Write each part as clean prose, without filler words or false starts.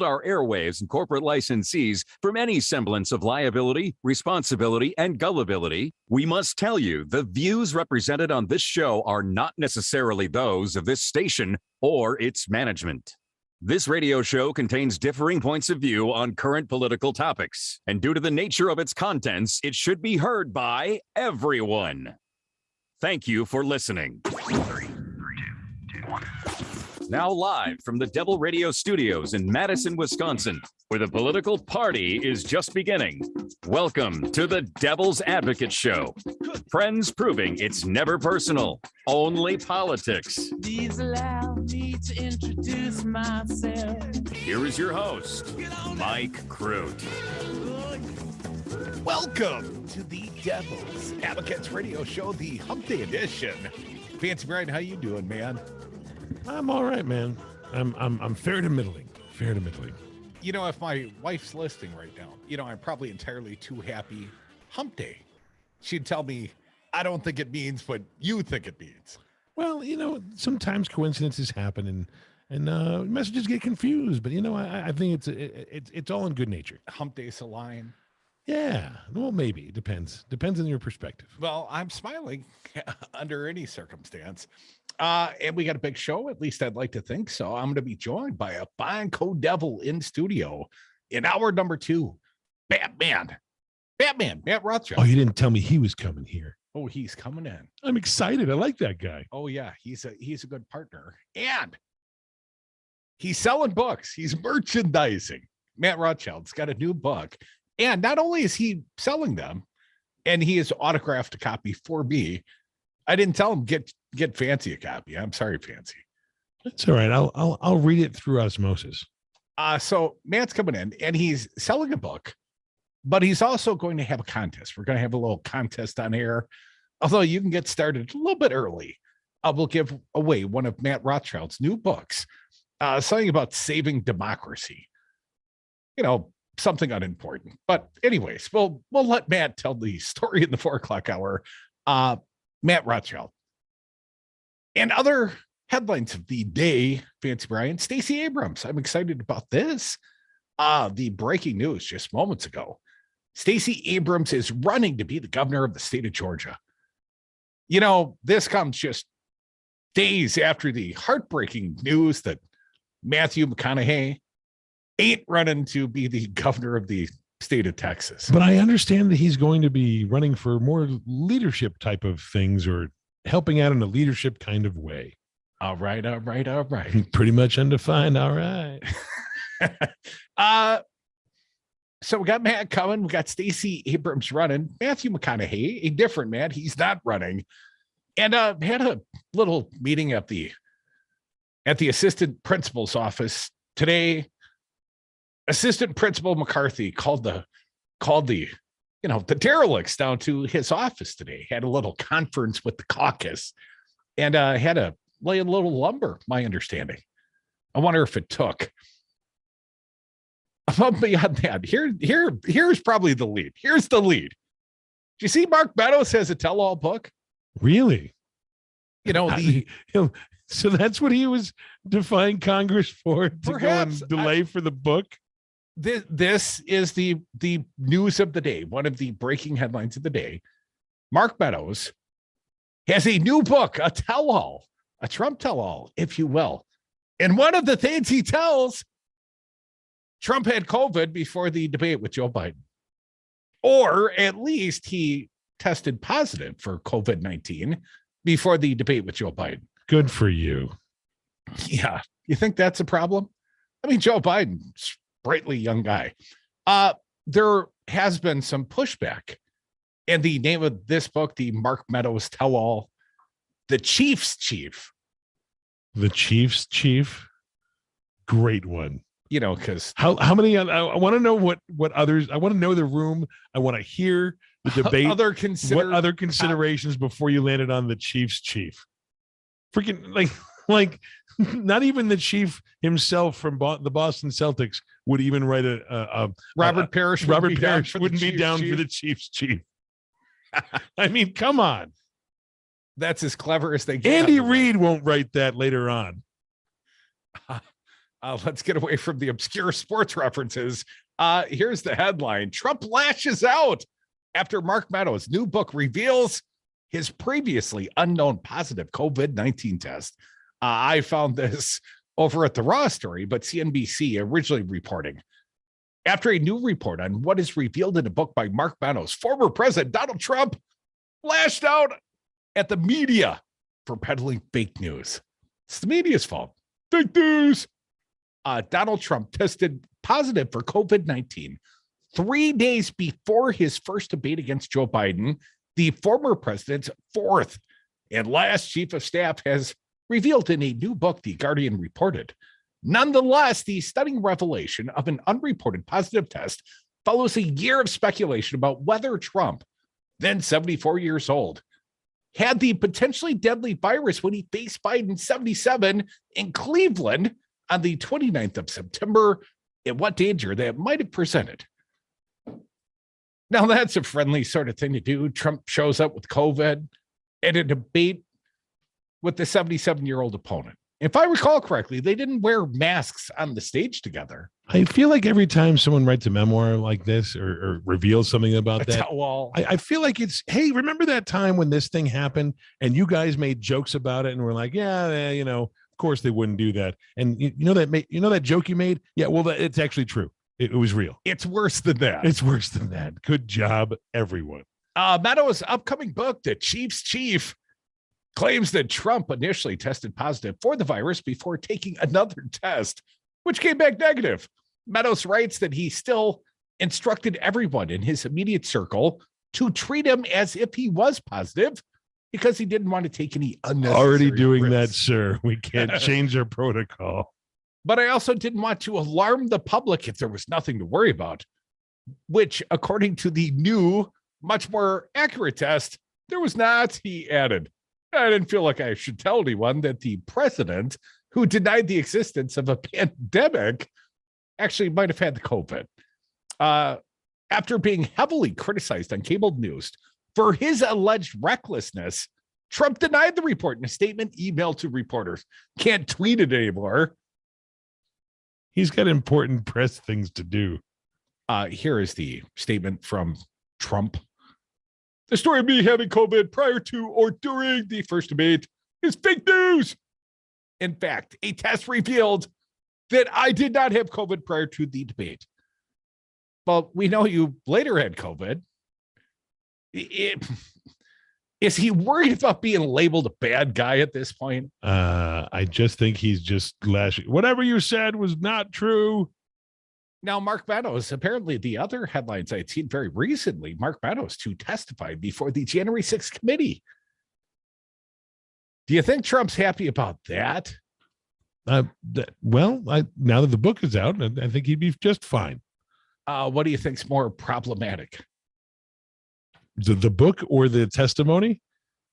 our airwaves and corporate licensees from any semblance of liability, responsibility, and gullibility, we must tell you the views represented on this show are not necessarily those of this station or its management. This radio show contains differing points of view on current political topics, and due to the nature of its contents, it should be heard by everyone. Thank you for listening. 3, 2, 1. Now live from the Devil Radio Studios in Madison, Wisconsin, where the political party is just beginning. Welcome to the Devil's Advocate Show. Friends proving it's never personal, only politics. Please allow me to introduce myself. Here is your host, Mike Crute. Welcome to the Devil's Advocates Radio Show, the Hump Day edition. Fancy Brian, how you doing, man? I'm all right, man. I'm fair to middling. Fair to middling. You know, if my wife's listening right now, I'm probably entirely too happy. Hump Day. She'd tell me, I don't think it means what you think it means. Well, sometimes coincidences happen and messages get confused, but I think it's all in good nature. Hump Day's a line. Yeah, well, maybe. Depends on your perspective. Well, I'm smiling under any circumstance. And we got a big show, at least I'd like to think so. I'm going to be joined by a fine co-devil in studio in hour number 2. Batman, Matt Rothschild. Oh, you didn't tell me he was coming here. Oh, he's coming in. I'm excited. I like that guy. Oh, yeah, he's a good partner. And he's selling books. He's merchandising. Matt Rothschild's got a new book. And not only is he selling them, and he has autographed a copy for me. I didn't tell him get Fancy a copy. I'm sorry, Fancy. That's all right. I'll read it through osmosis. So Matt's coming in and he's selling a book, but he's also going to have a contest. We're going to have a little contest on air. Although you can get started a little bit early. We'll give away one of Matt Rothschild's new books, something about saving democracy. Something unimportant. But anyways, we'll let Matt tell the story in the 4:00 hour. Matt Rothschild. And other headlines of the day, Fancy Brian, Stacy Abrams. I'm excited about this. The breaking news just moments ago. Stacy Abrams is running to be the governor of the state of Georgia. This comes just days after the heartbreaking news that Matthew McConaughey ain't running to be the governor of the state of Texas. But I understand that he's going to be running for more leadership type of things or helping out in a leadership kind of way. All right. Pretty much undefined. All right. So we got Matt coming. We got Stacy Abrams running. Matthew McConaughey, a different Matt. He's not running. And had a little meeting at the assistant principal's office today. Assistant Principal McCarthy called the derelicts down to his office today, had a little conference with the caucus and had to lay a little lumber, my understanding. I wonder if it took. Above beyond that, here's probably the lead. Here's the lead. Do you see Mark Meadows has a tell-all book? Really? So that's what he was defying Congress for, to perhaps, go and delay for the book? This is the news of the day, one of the breaking headlines of the day. Mark Meadows has a new book, a tell-all, a Trump tell-all, if you will. And one of the things he tells, Trump had COVID before the debate with Joe Biden. Or at least he tested positive for COVID-19 before the debate with Joe Biden. Good for you. Yeah. You think that's a problem? I mean, Joe Biden, sprightly young guy. There has been some pushback. And the name of this book, the Mark Meadows tell-all, The Chief's Chief. The Chief's Chief? Great one. Because how many? I want to know what others. I want to know the room. I want to hear the debate. What other considerations before you landed on the Chief's Chief? Freaking like not even the chief himself from the Boston Celtics would even write Robert Parrish. Robert Parrish wouldn't be down for the Chief's Chief. I mean, come on. That's as clever as they get. Andy Reid won't write that later on. Let's get away from the obscure sports references. Here's the headline. Trump lashes out after Mark Meadows' new book reveals his previously unknown positive COVID-19 test. I found this over at the Raw story, but CNBC originally reporting. After a new report on what is revealed in a book by Mark Meadows, former President Donald Trump lashed out at the media for peddling fake news. It's the media's fault. Fake news. Donald Trump tested positive for COVID-19 3 days before his first debate against Joe Biden, the former president's fourth and last chief of staff, has revealed in a new book, The Guardian reported. Nonetheless, the stunning revelation of an unreported positive test follows a year of speculation about whether Trump, then 74 years old, had the potentially deadly virus when he faced Biden 77 in Cleveland on the 29th of September, and what danger that might have presented. Now, that's a friendly sort of thing to do. Trump shows up with COVID at a debate with the 77-year-old opponent. If I recall correctly, they didn't wear masks on the stage together. I feel like every time someone writes a memoir like this or reveals something about that, I feel like it's, hey, remember that time when this thing happened and you guys made jokes about it and we're like, yeah, you know, of course they wouldn't do that. And you know that joke you made? Yeah, well, it's actually true. It was real. It's worse than that. It's worse than that. Good job, everyone. Meadows' upcoming book, The Chief's Chief, claims that Trump initially tested positive for the virus before taking another test, which came back negative. Meadows writes that he still instructed everyone in his immediate circle to treat him as if he was positive because he didn't want to take any unnecessary Already doing risks. that, sir. We can't change our protocol. But I also didn't want to alarm the public if there was nothing to worry about, which, according to the new, much more accurate test, there was not, he added. I didn't feel like I should tell anyone that the president who denied the existence of a pandemic actually might have had the COVID. After being heavily criticized on cable news for his alleged recklessness, Trump denied the report in a statement emailed to reporters. Can't tweet it anymore. He's got important press things to do. Here is the statement from Trump. The story of me having COVID prior to or during the first debate is fake news. In fact, a test revealed that I did not have COVID prior to the debate. But we know you later had COVID. Is he worried about being labeled a bad guy at this point? I just think he's just lashing. Whatever you said was not true. Now, Mark Meadows, apparently the other headlines I'd seen very recently, Mark Meadows to testify before the January 6th committee. Do you think Trump's happy about that? Now that the book is out, I think he'd be just fine. What do you think's more problematic? The book or the testimony?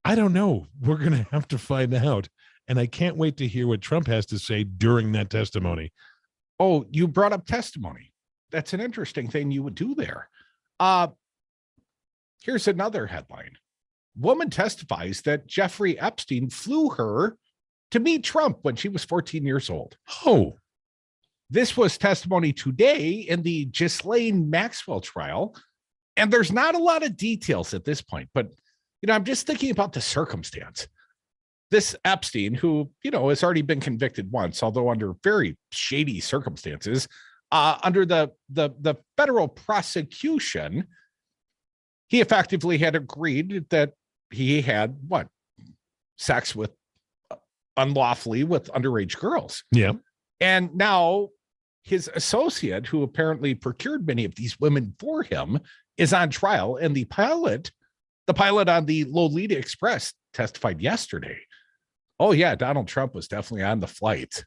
I don't know. We're going to have to find out. And I can't wait to hear what Trump has to say during that testimony. Oh, you brought up testimony. That's an interesting thing you would do there. Here's another headline. Woman testifies that Jeffrey Epstein flew her to meet Trump when she was 14 years old. Oh. This was testimony today in the Ghislaine Maxwell trial. And there's not a lot of details at this point, but, I'm just thinking about the circumstance. This Epstein, who, has already been convicted once, although under very shady circumstances, under the federal prosecution, he effectively had agreed that he had sex with unlawfully with underage girls. Yeah. And now his associate, who apparently procured many of these women for him, is on trial. And the pilot on the Lolita Express testified yesterday. Oh, yeah, Donald Trump was definitely on the flight.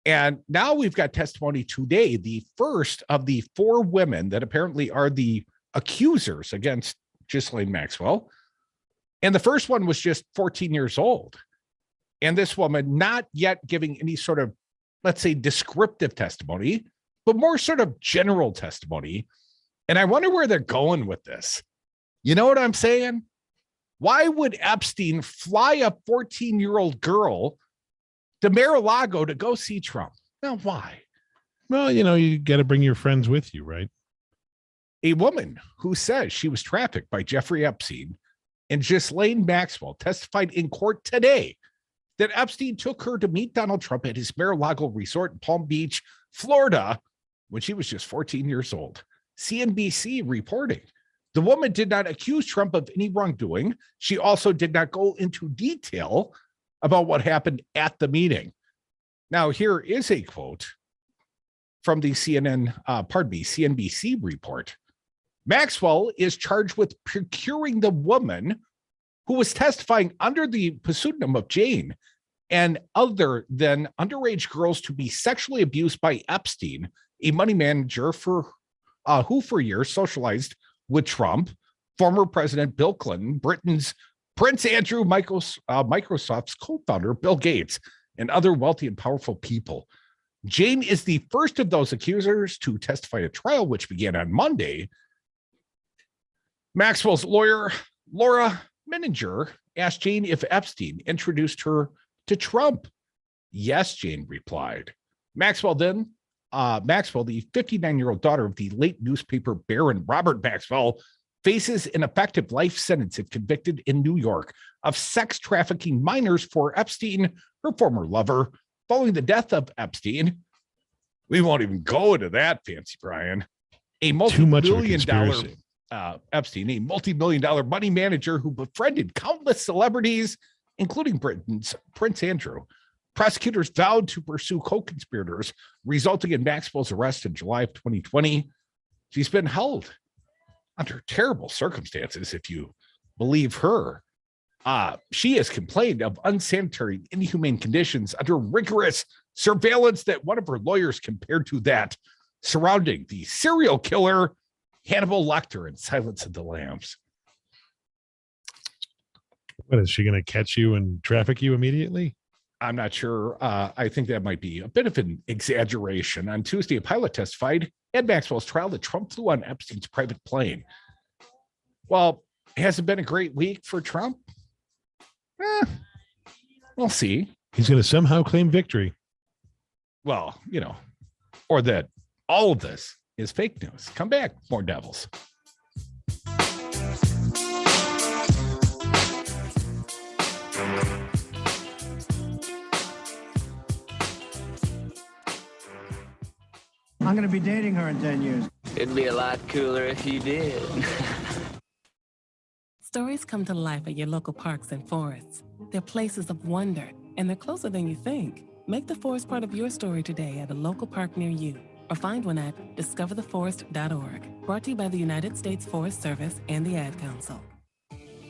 And now we've got testimony today, the first of the 4 women that apparently are the accusers against Ghislaine Maxwell. And the first one was just 14 years old. And this woman not yet giving any sort of, let's say, descriptive testimony, but more sort of general testimony. And I wonder where they're going with this. You know what I'm saying? Why would Epstein fly a 14-year-old girl to Mar-a-Lago to go see Trump? Now, why? Well, you got to bring your friends with you, right? A woman who says she was trafficked by Jeffrey Epstein and Ghislaine Maxwell testified in court today that Epstein took her to meet Donald Trump at his Mar-a-Lago resort in Palm Beach, Florida, when she was just 14 years old. CNBC reporting. The woman did not accuse Trump of any wrongdoing. She also did not go into detail about what happened at the meeting. Now, here is a quote from the CNBC report. Maxwell is charged with procuring the woman who was testifying under the pseudonym of Jane and other than underage girls to be sexually abused by Epstein, a money manager who for years socialized with Trump, former President Bill Clinton, Britain's Prince Andrew, Microsoft's co-founder Bill Gates, and other wealthy and powerful people. Jane is the first of those accusers to testify at trial, which began on Monday. Maxwell's lawyer, Laura Menninger, asked Jane if Epstein introduced her to Trump. Yes, Jane replied. Maxwell, the 59-year-old daughter of the late newspaper baron Robert Maxwell, faces an effective life sentence if convicted in New York of sex trafficking minors for Epstein, her former lover. Following the death of Epstein, we won't even go into that, Fancy Brian. A multi-million-dollar Epstein, a multi-million-dollar money manager who befriended countless celebrities, including Britain's Prince Andrew. Prosecutors vowed to pursue co-conspirators, resulting in Maxwell's arrest in July of 2020. She's been held under terrible circumstances, if you believe her. She has complained of unsanitary, inhumane conditions under rigorous surveillance that one of her lawyers compared to that surrounding the serial killer Hannibal Lecter in Silence of the Lambs. What, is she going to catch you and traffic you immediately? I'm not sure. I think that might be a bit of an exaggeration. On Tuesday, a pilot testified at Maxwell's trial that Trump flew on Epstein's private plane. Well, has it been a great week for Trump? We'll see. He's going to somehow claim victory. Well, or that all of this is fake news. Come back, more devils. I'm going to be dating her in 10 years. It'd be a lot cooler if you did. Stories come to life at your local parks and forests. They're places of wonder, and they're closer than you think. Make the forest part of your story today at a local park near you, or find one at discovertheforest.org. Brought to you by the United States Forest Service and the Ad Council.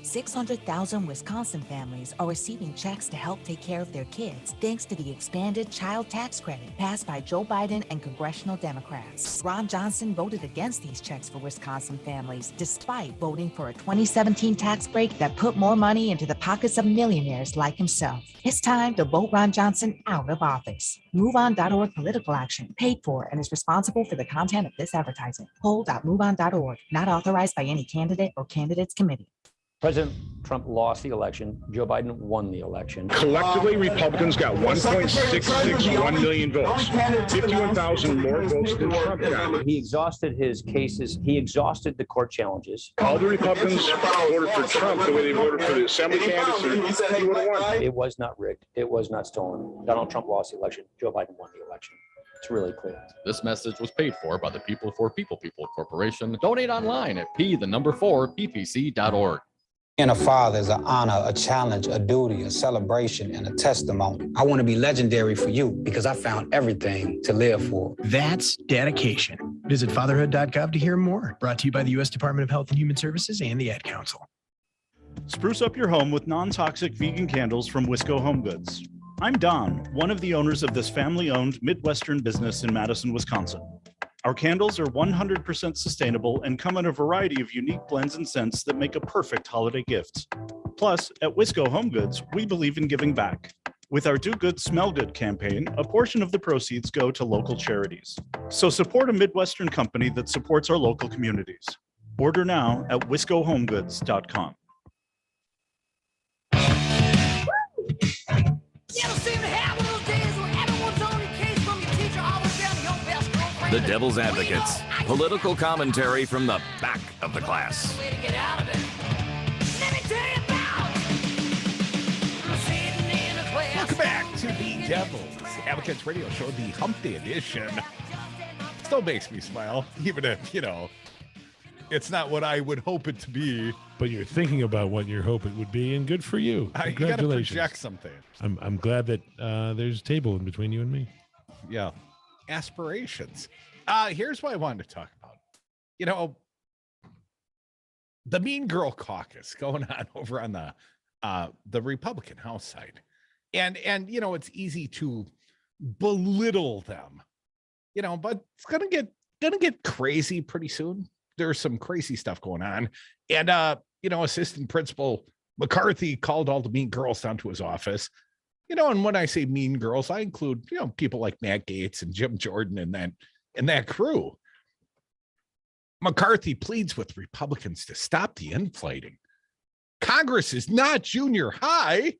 600,000 Wisconsin families are receiving checks to help take care of their kids thanks to the expanded child tax credit passed by Joe Biden and congressional Democrats. Ron Johnson voted against these checks for Wisconsin families, despite voting for a 2017 tax break that put more money into the pockets of millionaires like himself. It's time to vote Ron Johnson out of office. MoveOn.org political action, paid for and is responsible for the content of this advertising. Poll.moveon.org, not authorized by any candidate or candidates committee. President Trump lost the election. Joe Biden won the election. Collectively, Republicans got 1.661 million votes, 51,000 more votes than Trump got. He exhausted his cases. He exhausted the court challenges. All the Republicans voted for Trump the way they voted for the assembly candidates. He would have won. It was not rigged. It was not stolen. Donald Trump lost the election. Joe Biden won the election. It's really clear. This message was paid for by the People for People Corporation. Donate online at p4ppc.org. Being a father is an honor, a challenge, a duty, a celebration, and a testimony. I want to be legendary for you because I found everything to live for. That's dedication. Visit fatherhood.gov to hear more. Brought to you by the U.S. Department of Health and Human Services and the Ad Council. Spruce up your home with non-toxic vegan candles from Wisco Home Goods. I'm Don, one of the owners of this family-owned Midwestern business in Madison, Wisconsin. Our candles are 100% sustainable and come in a variety of unique blends and scents that make a perfect holiday gift. Plus, at Wisco Home Goods, we believe in giving back. With our Do Good, Smell Good campaign, a portion of the proceeds go to local charities. So support a Midwestern company that supports our local communities. Order now at wiscohomegoods.com. You ever seem to have one of those days when everyone's on your case from your The Devil's Advocates. Political commentary from the back of the class. Welcome back to the Devil's Advocates radio show, the Hump Day edition. Still makes me smile, even if, it's not what I would hope it to be. But you're thinking about what you hope it would be, and good for you. You got to Congratulations. project something. I'm glad that there's a table in between you and me. Yeah. Aspirations. Here's what I wanted to talk about. The Mean Girl Caucus going on over on the Republican House side. And it's easy to belittle them, but it's gonna get crazy pretty soon. There's some crazy stuff going on. And Assistant Principal McCarthy called all the mean girls down to his office. And when I say mean girls, I include, people like Matt Gaetz and Jim Jordan and that crew. McCarthy pleads with Republicans to stop the infighting. Congress is not junior high.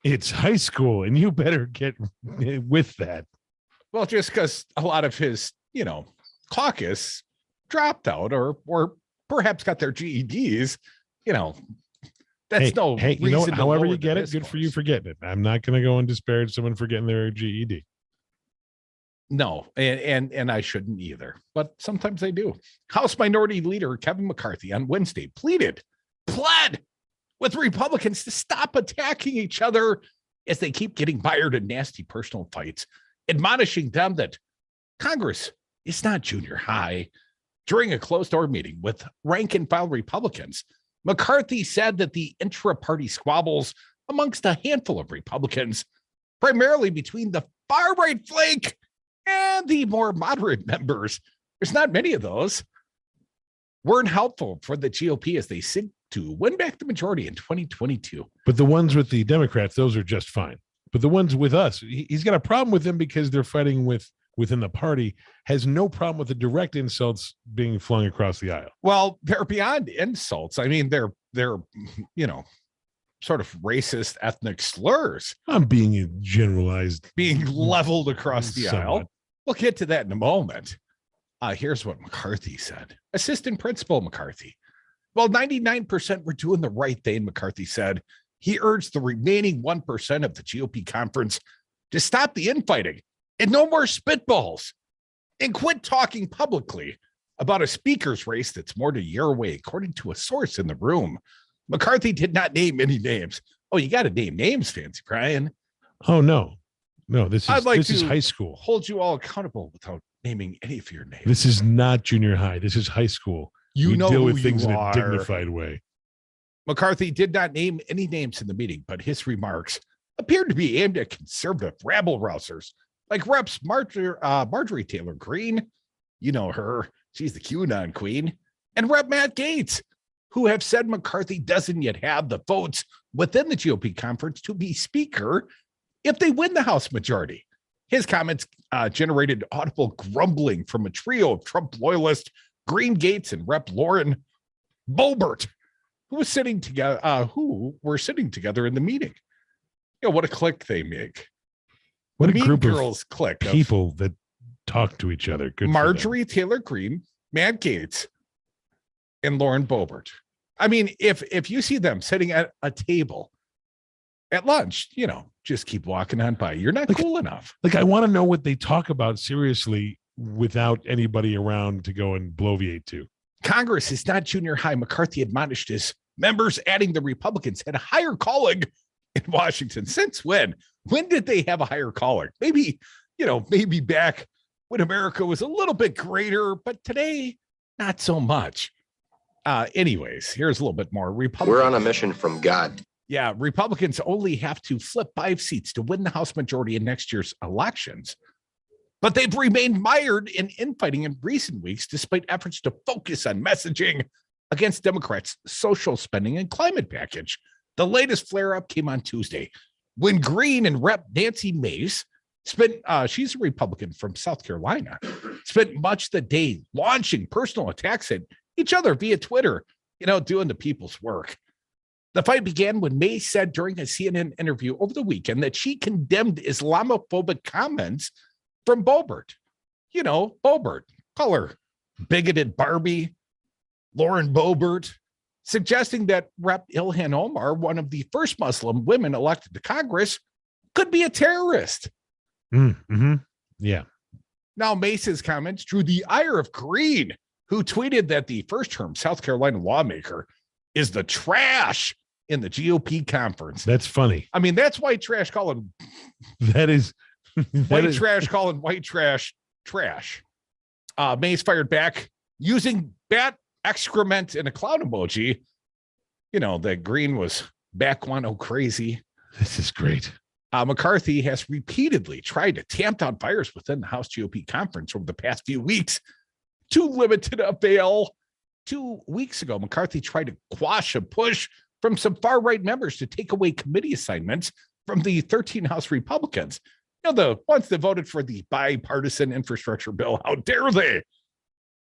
It's high school, and you better get with that. Well, just because a lot of his, caucus dropped out or perhaps got their GEDs, that's no hey, you know what? However you get it, good discourse. for you for getting it. I'm not going to go and disparage someone for getting their GED. No, and I shouldn't either, but sometimes I do. House Minority Leader Kevin McCarthy on Wednesday pled with Republicans to stop attacking each other as they keep getting mired in nasty personal fights, admonishing them that Congress is not junior high. During a closed-door meeting with rank-and-file Republicans, McCarthy said that the intra-party squabbles amongst a handful of Republicans, primarily between the far-right flank and the more moderate members, there's not many of those, weren't helpful for the GOP as they seek to win back the majority in 2022. But the ones with the Democrats, those are just fine. But the ones with us, he's got a problem with them because they're fighting within the party, has no problem with the direct insults being flung across the aisle. Well, they're beyond insults. I mean, they're sort of racist ethnic slurs. I'm being generalized. Being leveled across the somewhat. aisle. We'll get to that in a moment. Here's what McCarthy said. Assistant Principal McCarthy. Well, 99% were doing the right thing, McCarthy said. He urged the remaining 1% of the GOP conference to stop the infighting and no more spitballs and quit talking publicly about a speaker's race that's more than a year away, according to a source in the room. McCarthy did not name any names. Oh, you got to name names, Fancy Brian. Oh, no, this is high school. Hold you all accountable without naming any of your names. This is not junior high. This is high school. You know deal who with things you in are. a dignified way. McCarthy did not name any names in the meeting, but his remarks appeared to be aimed at conservative rabble-rousers like Reps Marjorie Taylor Greene, you know her, she's the QAnon queen, and Rep Matt Gaetz, who have said McCarthy doesn't yet have the votes within the GOP conference to be speaker if they win the House majority. His comments generated audible grumbling from a trio of Trump loyalists, Green Gaetz and Rep Lauren Boebert, who were sitting together in the meeting. What a clique they make. What the a group girls of clique people that talk to each other. Good Marjorie Taylor Greene, Matt Gaetz, and Lauren Boebert. I mean, if you see them sitting at a table at lunch, just keep walking on by. You're not cool enough. I want to know what they talk about seriously without anybody around to go and bloviate to. Congress is not junior high, McCarthy admonished his members, adding the Republicans had a higher calling in Washington. Since when? When did they have a higher calling? Maybe back when America was a little bit greater, but today, not so much. Anyways, here's a little bit more. We're on a mission from God. Yeah, Republicans only have to flip 5 seats to win the House majority in next year's elections. But they've remained mired in infighting in recent weeks, despite efforts to focus on messaging against Democrats' social spending and climate package. The latest flare-up came on Tuesday when Green and Rep Nancy Mace she's a Republican from South Carolina, spent much of the day launching personal attacks at each other via Twitter, doing the people's work. The fight began when Mace said during a CNN interview over the weekend that she condemned Islamophobic comments from Boebert. Boebert, call her bigoted Barbie, Lauren Boebert, suggesting that Rep. Ilhan Omar, one of the first Muslim women elected to Congress, could be a terrorist. Mm-hmm. Yeah. Now, Mace's comments drew the ire of Green, who tweeted that the first-term South Carolina lawmaker is the trash in the GOP conference. That's funny. I mean, that's white trash calling. That is trash calling white trash trash. Mace fired back using bat excrement and a clown emoji. That Green was back crazy. This is great. McCarthy has repeatedly tried to tamp down fires within the House GOP conference over the past few weeks to limited avail. 2 weeks ago, McCarthy tried to quash a push from some far-right members to take away committee assignments from the 13 House Republicans. The ones that voted for the bipartisan infrastructure bill. How dare they?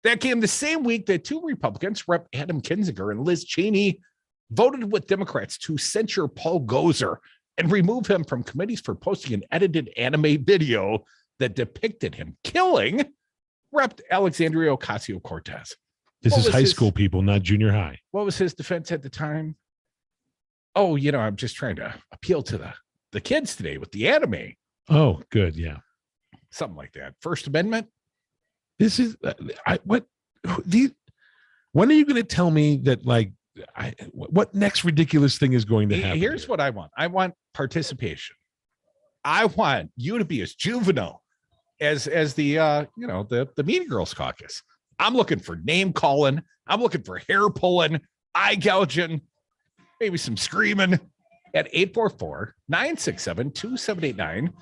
That came the same week that 2 Republicans, Rep. Adam Kinzinger and Liz Cheney, voted with Democrats to censure Paul Gosar and remove him from committees for posting an edited anime video that depicted him killing Rep. Alexandria Ocasio-Cortez. This is high school people, not junior high. What was his defense at the time? Oh, I'm just trying to appeal to the kids today with the anime. Oh, good. Yeah. Something like that. First Amendment. This is when are you going to tell me that what next ridiculous thing is going to happen? Here's what I want. I want participation. I want you to be as juvenile as the the Mean Girls caucus. I'm looking for name calling. I'm looking for hair pulling, eye gouging, maybe some screaming at 844-967-2789.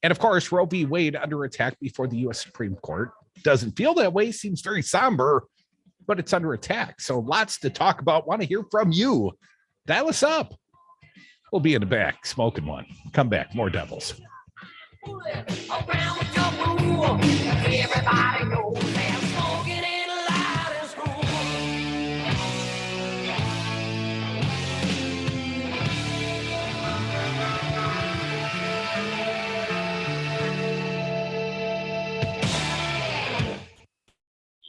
And of course, Roe v. Wade under attack before the U.S. Supreme Court. Doesn't feel that way. Seems very somber, but it's under attack. So lots to talk about. Want to hear from you. Dial us up. We'll be in the back smoking one. Come back. More Devils. Everybody knows they're smoking in a loud and screw.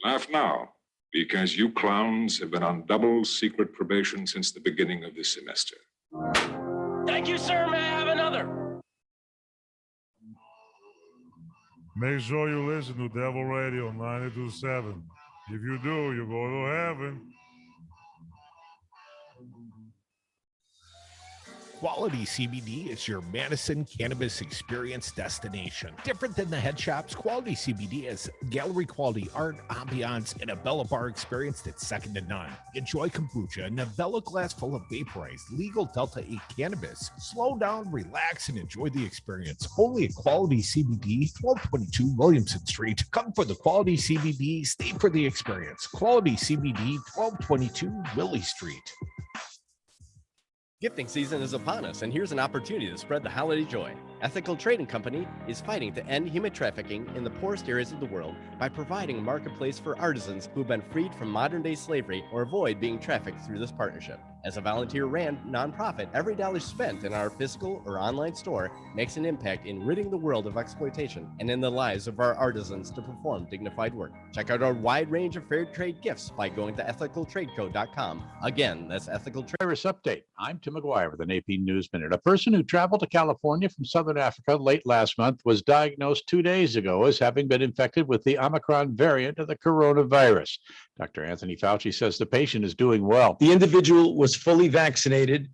Laugh now, because you clowns have been on double secret probation since the beginning of this semester. Thank you, sir. May I have another? Make sure you listen to Devil Radio 92.7. If you do, you go to heaven. Quality CBD is your Madison cannabis experience destination. Different than the head shops, Quality CBD has gallery quality art, ambiance, and a Bella bar experience that's second to none. Enjoy kombucha and a Bella glass full of vaporized legal Delta 8 cannabis. Slow down, relax, and enjoy the experience. Only at Quality CBD, 1222 Williamson Street. Come for the Quality CBD, stay for the experience. Quality CBD, 1222 Willie Street. Gifting season is upon us, and here's an opportunity to spread the holiday joy. Ethical Trading Company is fighting to end human trafficking in the poorest areas of the world by providing a marketplace for artisans who've been freed from modern-day slavery or avoid being trafficked through this partnership. As a volunteer-ran nonprofit, every dollar spent in our physical or online store makes an impact in ridding the world of exploitation and in the lives of our artisans to perform dignified work. Check out our wide range of fair trade gifts by going to ethicaltradeco.com. Again, that's ethical trade. Virus update. I'm Tim McGuire with an AP News Minute. A person who traveled to California from Southern Africa late last month was diagnosed 2 days ago as having been infected with the Omicron variant of the coronavirus. Dr. Anthony Fauci says the patient is doing well. The individual was fully vaccinated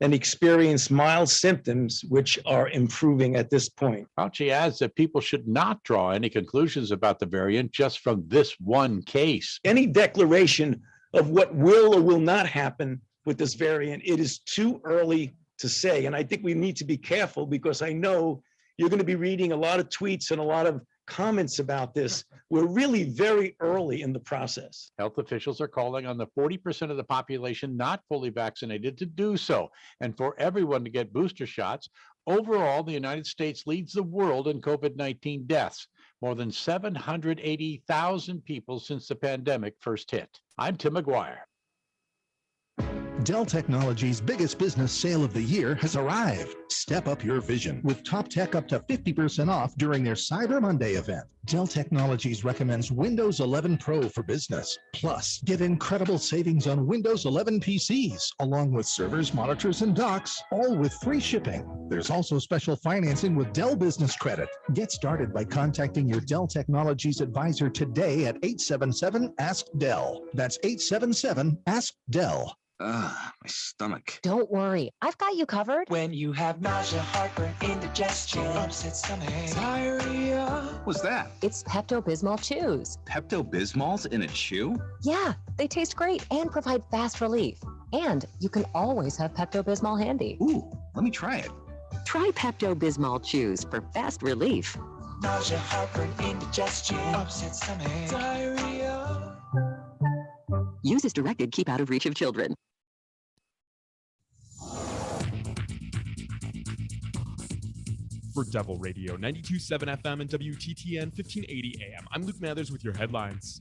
and experienced mild symptoms, which are improving at this point. Fauci adds that people should not draw any conclusions about the variant just from this one case. Any declaration of what will or will not happen with this variant, it is too early to say. And I think we need to be careful because I know you're going to be reading a lot of tweets and a lot of comments about this. We're really very early in the process. Health officials are calling on the 40% of the population not fully vaccinated to do so, and for everyone to get booster shots. Overall, the United States leads the world in COVID-19 deaths, more than 780,000 people since the pandemic first hit. I'm Tim McGuire. Dell Technologies' biggest business sale of the year has arrived. Step up your vision with top tech up to 50% off during their Cyber Monday event. Dell Technologies recommends Windows 11 Pro for business. Plus, get incredible savings on Windows 11 PCs, along with servers, monitors, and docks, all with free shipping. There's also special financing with Dell Business Credit. Get started by contacting your Dell Technologies advisor today at 877-ASK-DELL. That's 877-ASK-DELL. My stomach. Don't worry, I've got you covered. When you have nausea, heartburn, indigestion, upset stomach, diarrhea. What's that? It's Pepto-Bismol Chews. Pepto-Bismol's in a chew? Yeah, they taste great and provide fast relief. And you can always have Pepto-Bismol handy. Ooh, let me try it. Try Pepto-Bismol Chews for fast relief. Nausea, heartburn, indigestion, upset stomach, diarrhea. Use as directed. Keep out of reach of children. For Devil Radio 92.7 FM and WTTN 1580 AM, I'm Luke Mathers with your headlines.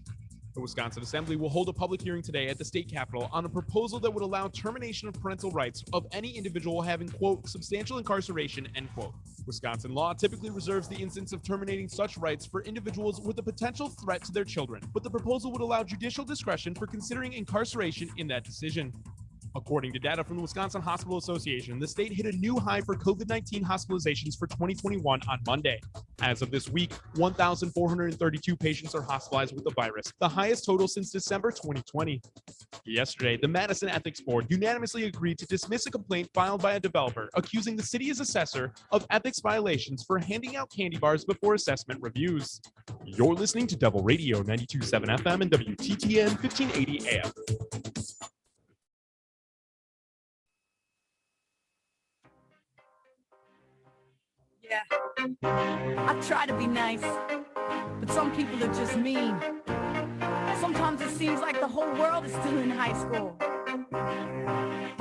The Wisconsin Assembly will hold a public hearing today at the state capitol on a proposal that would allow termination of parental rights of any individual having, quote, substantial incarceration, end quote. Wisconsin law typically reserves the instance of terminating such rights for individuals with a potential threat to their children, but the proposal would allow judicial discretion for considering incarceration in that decision. According to data from the Wisconsin Hospital Association, the state hit a new high for COVID-19 hospitalizations for 2021 on Monday. As of this week, 1,432 patients are hospitalized with the virus, the highest total since December 2020. Yesterday, the Madison Ethics Board unanimously agreed to dismiss a complaint filed by a developer accusing the city's assessor of ethics violations for handing out candy bars before assessment reviews. You're listening to Devil Radio 92.7 FM and WTTN 1580 AM. Yeah, I try to be nice, but some people are just mean. Sometimes it seems like the whole world is still in high school.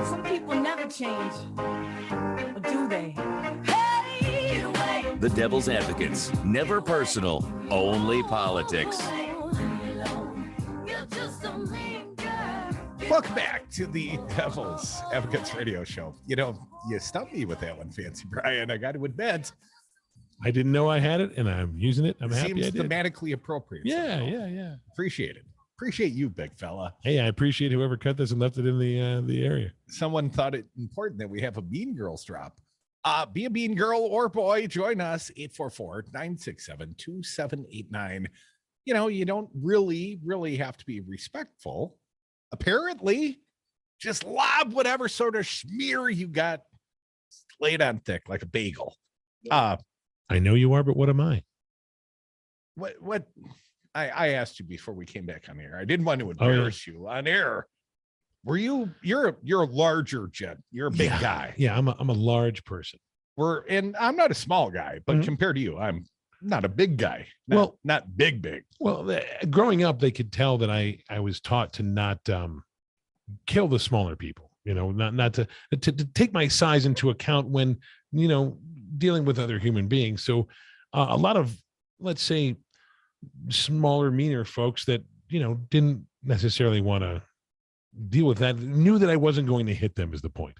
Some people never change, or do they? Hey, get away! The Devil's Advocates, never personal, only politics. Welcome back to the Devil's Advocates radio show. You know, you stumped me with that one, Fancy Brian. I got to admit. I didn't know I had it, and I'm using it. I'm happy I did. Seems thematically appropriate. Yeah, yeah. Appreciate it. Appreciate you, big fella. Hey, I appreciate whoever cut this and left it in the area. Someone thought it important that we have a Mean Girls drop. Be a mean girl or boy. Join us, 844-967-2789. You know, you don't really have to be respectful. Apparently, just lob whatever sort of smear you got laid on thick like a bagel. I know you are, but what am I? What I asked you before we came back on the air. I didn't want to embarrass you on air. Were you're a larger gent. You're a big guy. Yeah, I'm a large person. And I'm not a small guy, but compared to you, I'm not a big guy. Not big. Well, growing up, they could tell that I was taught to not kill the smaller people, you know, not to take my size into account when, you know, dealing with other human beings. So a lot of, let's say, smaller, meaner folks that, you know, didn't necessarily want to deal with that, knew that I wasn't going to hit them is the point.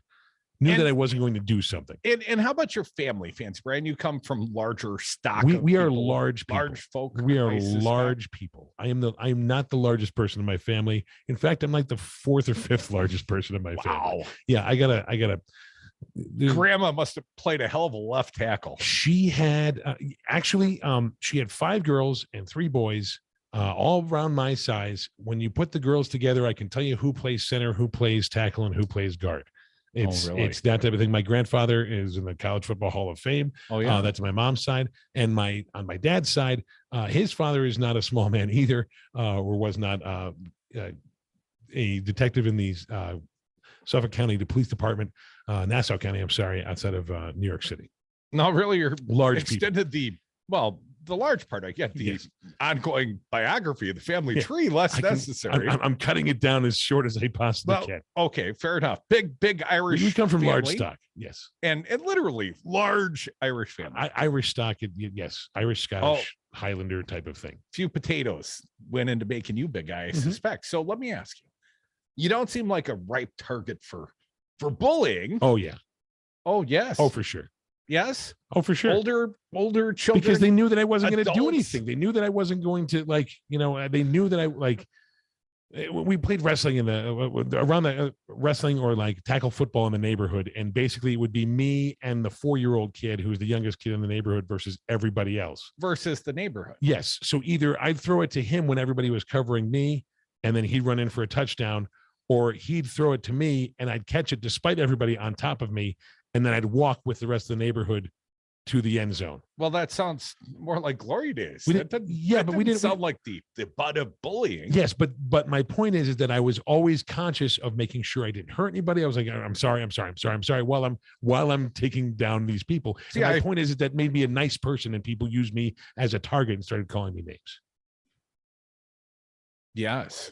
Knew that I wasn't going to do something. And how about your family, Fancy Brian? You come from larger stock. We are large people. Large folk. We are large people. I am not the largest person in my family. In fact, I'm like the fourth or fifth largest person in my family. Yeah, I gotta. Grandma must have played a hell of a left tackle. She had she had 5 girls and 3 boys, all around my size. When you put the girls together, I can tell you who plays center, who plays tackle, and who plays guard. It's that type of thing. My grandfather is in the College Football Hall of Fame. Oh yeah, that's my mom's side. And on my dad's side, his father is not a small man either, or was not a detective in the Suffolk County, the police department, Nassau County. I'm sorry, outside of New York City. No, really, you're large extended people. The large part. I get the ongoing biography of the family tree. Less necessary. I'm cutting it down as short as I possibly can. Okay, fair enough. Big Irish. We come from family. large stock. Yes, and literally large Irish family. Irish stock. Yes, Irish, Scottish, Highlander type of thing. Few potatoes went into making you big guy, I suspect. So let me ask you. you don't seem like a ripe target for bullying. Oh yeah. Oh yes. Oh for sure. Yes. Oh for sure. Older children, because they knew that I wasn't going to do adults. anything. They knew that I wasn't going to they knew that I we played wrestling in around the wrestling or like tackle football in the neighborhood. And basically it would be me and the 4-year-old kid who's the youngest kid in the neighborhood versus everybody else. Versus the neighborhood. Yes. So either I'd throw it to him when everybody was covering me and then he'd run in for a touchdown, or he'd throw it to me and I'd catch it despite everybody on top of me. And then I'd walk with the rest of the neighborhood to the end zone. Well, that sounds more like glory days. We didn't sound like the butt of bullying. Yes, but my point is that I was always conscious of making sure I didn't hurt anybody. I was like, I'm sorry while I'm taking down these people. See, my point is that made me a nice person, and people used me as a target and started calling me names. Yes,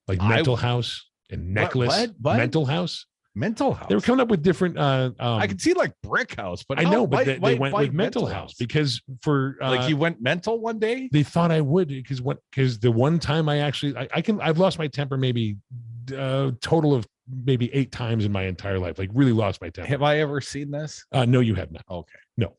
like mental house and necklace. What? Mental house. Mental house. They were coming up with different. I could see like brick house, but I know, but they went with mental house because for like you went mental one day. They thought I would because the one time I've lost my temper maybe total of maybe 8 times in my entire life. Like really lost my temper. Have I ever seen this? No, you have not. Okay. No.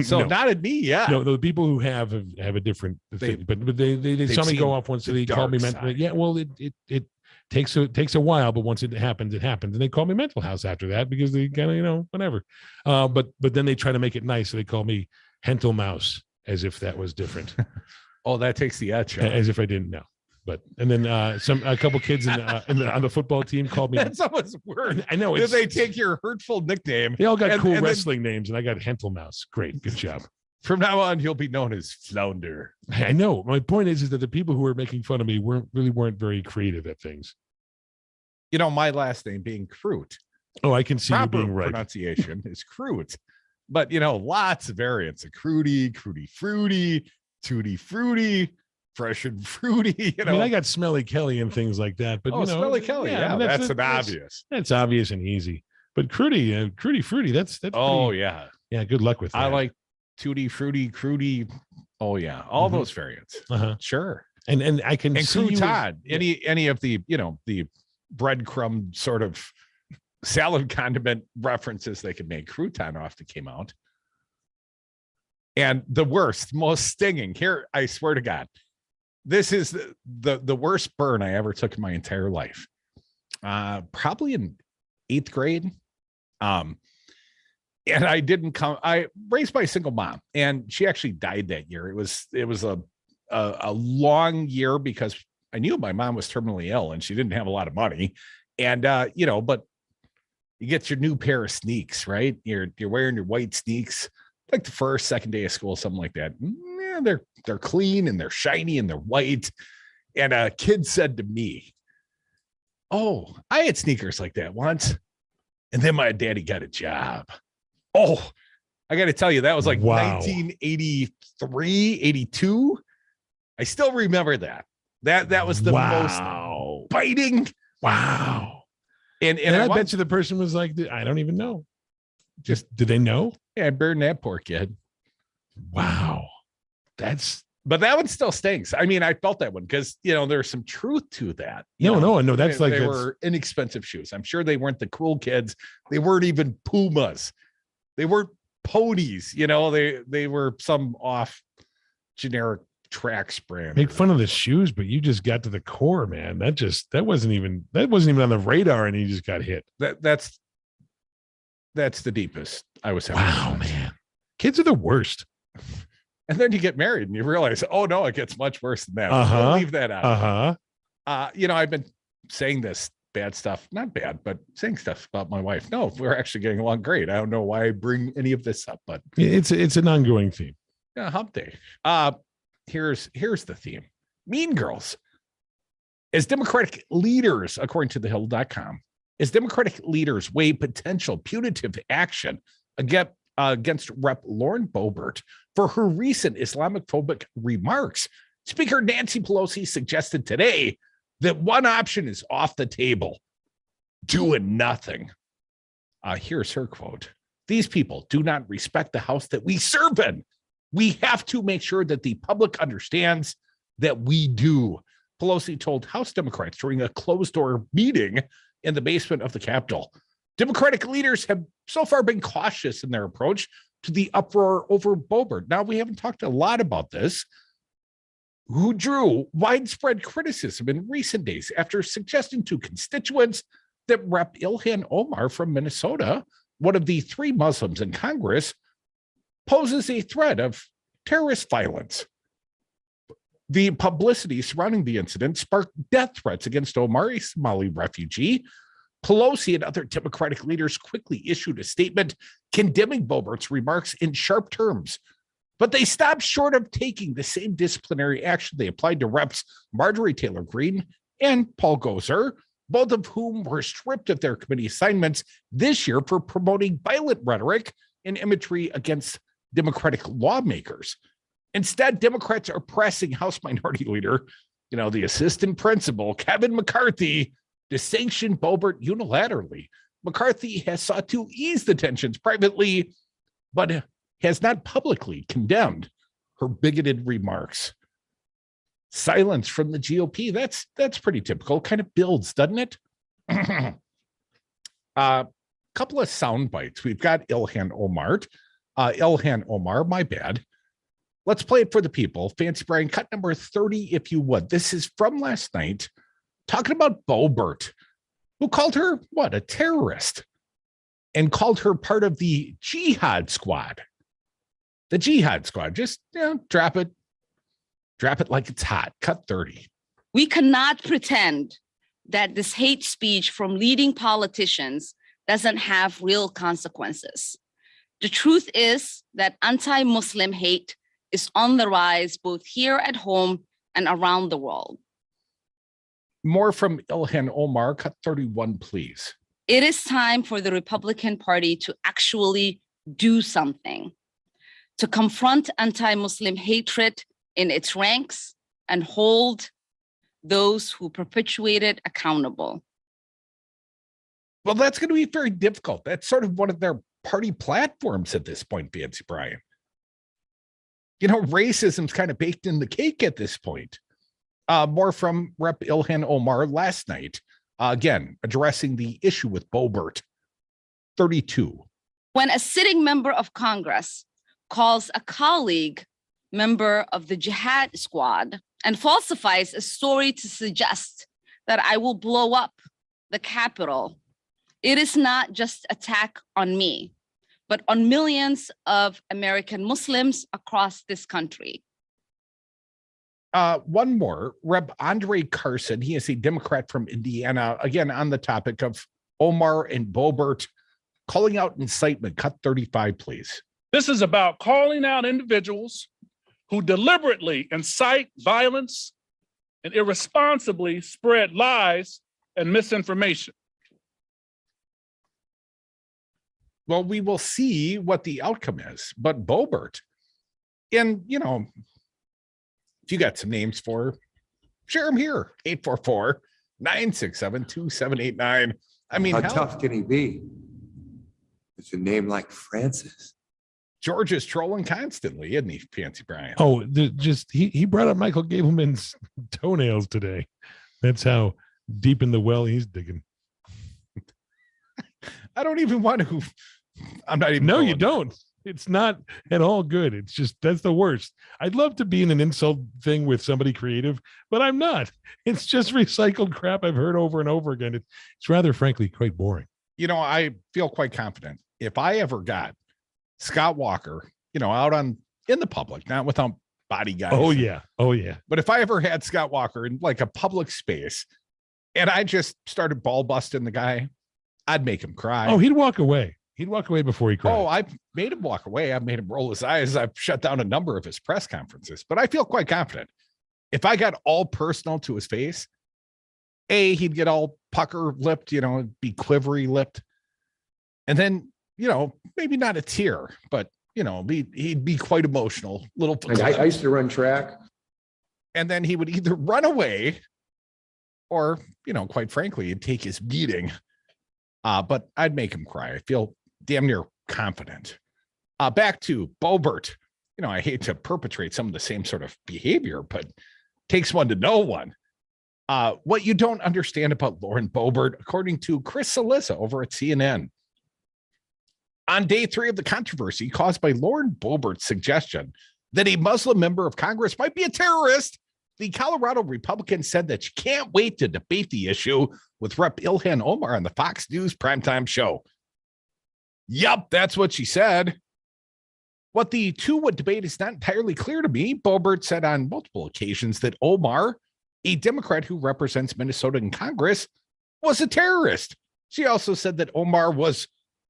So no. not at me. Yeah. No, the people who have a different thing, but they saw me go off once, so they called me mental. Yeah. Well, it takes a while, but once it happens, and they call me mental house after that because they kind of whatever. But then they try to make it nice, so they call me Hentel Mouse as if that was different. Oh, that takes the edge. As if I didn't know. But and then a couple kids on the football team called me. That's almost weird. I know. Did they take your hurtful nickname? They all got cool wrestling names, and I got Hentel Mouse. Great, good job. From now on, you'll be known as Flounder. I know. My point is that the people who were making fun of me weren't very creative at things. My last name being Crute. Oh, I can see you being right. Pronunciation is Crute, but lots of variants: a Crudy, Fruity, Tutti Fruity, Fresh and Fruity. I mean, I got Smelly Kelly and things like that. But Smelly Kelly, that's obvious. That's obvious and easy. But Crudy, Fruity, that's. Oh yeah. Good luck with that. I like Tutti Fruity, Crudy. Oh yeah, all those variants. Sure. And I can see crouton. Any of the the breadcrumb sort of salad condiment references they could make. Crouton often came out. And the worst, most stinging here, I swear to God, this is the worst burn I ever took in my entire life. Probably in 8th grade. And I raised by a single mom, and she actually died that year. It was a long year because I knew my mom was terminally ill and she didn't have a lot of money. And, but you get your new pair of sneaks, right? You're wearing your white sneaks, like the first, second day of school, something like that. Yeah, they're clean and they're shiny and they're white. And a kid said to me, "Oh, I had sneakers like that once. And then my daddy got a job." Oh, I got to tell you, that was like 1983, 82. I still remember that. That was the most biting. Wow. And I bet you the person was like, I don't even know. Just, did they know? Yeah, I burned that poor kid. Wow. But that one still stinks. I mean, I felt that one because, there's some truth to that. No. They were inexpensive shoes. I'm sure they weren't the cool kids. They weren't even Pumas. They weren't ponies. They were some off generic Trax brand. Make fun of the shoes, but you just got to the core, man. That wasn't even on the radar, and you just got hit. That's the deepest I was having. Wow, man. Kids are the worst. And then you get married and you realize, oh no, it gets much worse than that. Uh-huh. Leave that out. Uh-huh. I've been saying this bad stuff, not bad, but saying stuff about my wife. No, we're actually getting along great. I don't know why I bring any of this up, but it's an ongoing theme. Yeah, hump day. Here's the theme. Mean Girls. As Democratic leaders, according to thehill.com, as Democratic leaders weigh potential punitive action against Rep. Lauren Boebert for her recent Islamophobic remarks, Speaker Nancy Pelosi suggested today that one option is off the table: doing nothing. Here's her quote. "These people do not respect the House that we serve in. We have to make sure that the public understands that we do. Pelosi told House Democrats during a closed-door meeting in the basement of the Capitol. Democratic leaders have so far been cautious in their approach to the uproar over Boebert. Now, we haven't talked a lot about this, who drew widespread criticism in recent days after suggesting to constituents that Rep. Ilhan Omar from Minnesota, one of the 3 Muslims in Congress, poses a threat of terrorist violence. The publicity surrounding the incident sparked death threats against Omar, a Somali refugee. Pelosi and other Democratic leaders quickly issued a statement condemning Boebert's remarks in sharp terms, but they stopped short of taking the same disciplinary action they applied to Reps Marjorie Taylor Greene and Paul Gosar, both of whom were stripped of their committee assignments this year for promoting violent rhetoric and imagery against Democratic lawmakers. Instead, Democrats are pressing House Minority Leader, the assistant principal, Kevin McCarthy, to sanction Boebert unilaterally. McCarthy has sought to ease the tensions privately, but has not publicly condemned her bigoted remarks. Silence from the GOP, that's pretty typical. Kind of builds, doesn't it? Couple of sound bites. We've got Ilhan Omar, my bad. Let's play it for the people. Fancy Brian, cut number 30, if you would. This is from last night, talking about Boebert, who called her, a terrorist, and called her part of the Jihad Squad. The Jihad Squad, just, drop it like it's hot. Cut 30. We cannot pretend that this hate speech from leading politicians doesn't have real consequences. The truth is that anti-Muslim hate is on the rise both here at home and around the world. More from Ilhan Omar. Cut 31, please. It is time for the Republican Party to actually do something, to confront anti-Muslim hatred in its ranks and hold those who perpetuate it accountable. Well, that's going to be very difficult. That's sort of one of their party platforms at this point, Fancy Brian. Racism's kind of baked in the cake at this point. More from Rep. Ilhan Omar last night, again, addressing the issue with Boebert. 32. When a sitting member of Congress calls a colleague member of the Jihad Squad and falsifies a story to suggest that I will blow up the Capitol, it is not just an attack on me, but on millions of American Muslims across this country. One more, Rep. Andre Carson. He is a Democrat from Indiana, again, on the topic of Omar and Boebert, calling out incitement. Cut 35, please. This is about calling out individuals who deliberately incite violence and irresponsibly spread lies and misinformation. Well, we will see what the outcome is, but Boebert, and if you got some names for her, share them here. 844-967-2789. I mean, how tough can he be? It's a name like Francis. George is trolling constantly, isn't he, Fancy Brian? Oh, he brought up Michael Gableman's toenails today. That's how deep in the well he's digging. I don't even want to. I'm not even. No, you don't. It's not at all good. It's just, that's the worst. I'd love to be in an insult thing with somebody creative, but I'm not. It's just recycled crap I've heard over and over again. It's rather, frankly, quite boring. I feel quite confident if I ever got Scott Walker, out in the public, not without bodyguards. Oh yeah. But if I ever had Scott Walker in like a public space and I just started ball busting the guy, I'd make him cry. Oh, he'd walk away. He'd walk away before he cried. Oh, I've made him walk away. I've made him roll his eyes. I've shut down a number of his press conferences, but I feel quite confident. If I got all personal to his face, he'd get all pucker lipped, be quivery lipped. And then, maybe not a tear, but, he'd be quite emotional. I used to run track. And then he would either run away or, quite frankly, he'd take his beating. But I'd make him cry. I feel damn near confident. Back to Boebert. I hate to perpetrate some of the same sort of behavior, but takes one to know one. What you don't understand about Lauren Boebert, according to Chris Cillizza over at CNN. On day 3 of the controversy caused by Lauren Boebert's suggestion that a Muslim member of Congress might be a terrorist, the Colorado Republican said that she can't wait to debate the issue with Rep. Ilhan Omar on the Fox News primetime show. Yup, that's what she said. What the two would debate is not entirely clear to me. Boebert said on multiple occasions that Omar, a Democrat who represents Minnesota in Congress, was a terrorist. She also said that Omar was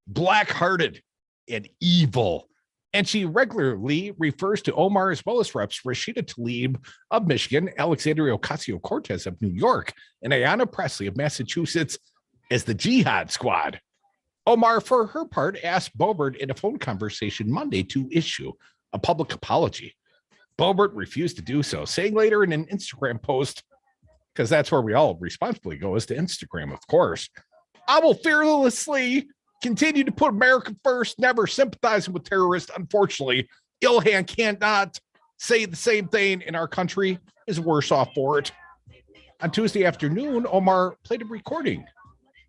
black-hearted and evil. And she regularly refers to Omar as well as Reps Rashida Tlaib of Michigan, Alexandria Ocasio-Cortez of New York, and Ayanna Pressley of Massachusetts as the Jihad Squad. Omar, for her part, asked Boebert in a phone conversation Monday to issue a public apology. Boebert refused to do so, saying later in an Instagram post, because that's where we all responsibly go, is to Instagram, of course, "I will fearlessly continue to put America first, never sympathizing with terrorists. Unfortunately, Ilhan cannot say the same thing, and our country is worse off for it." On Tuesday afternoon, Omar played a recording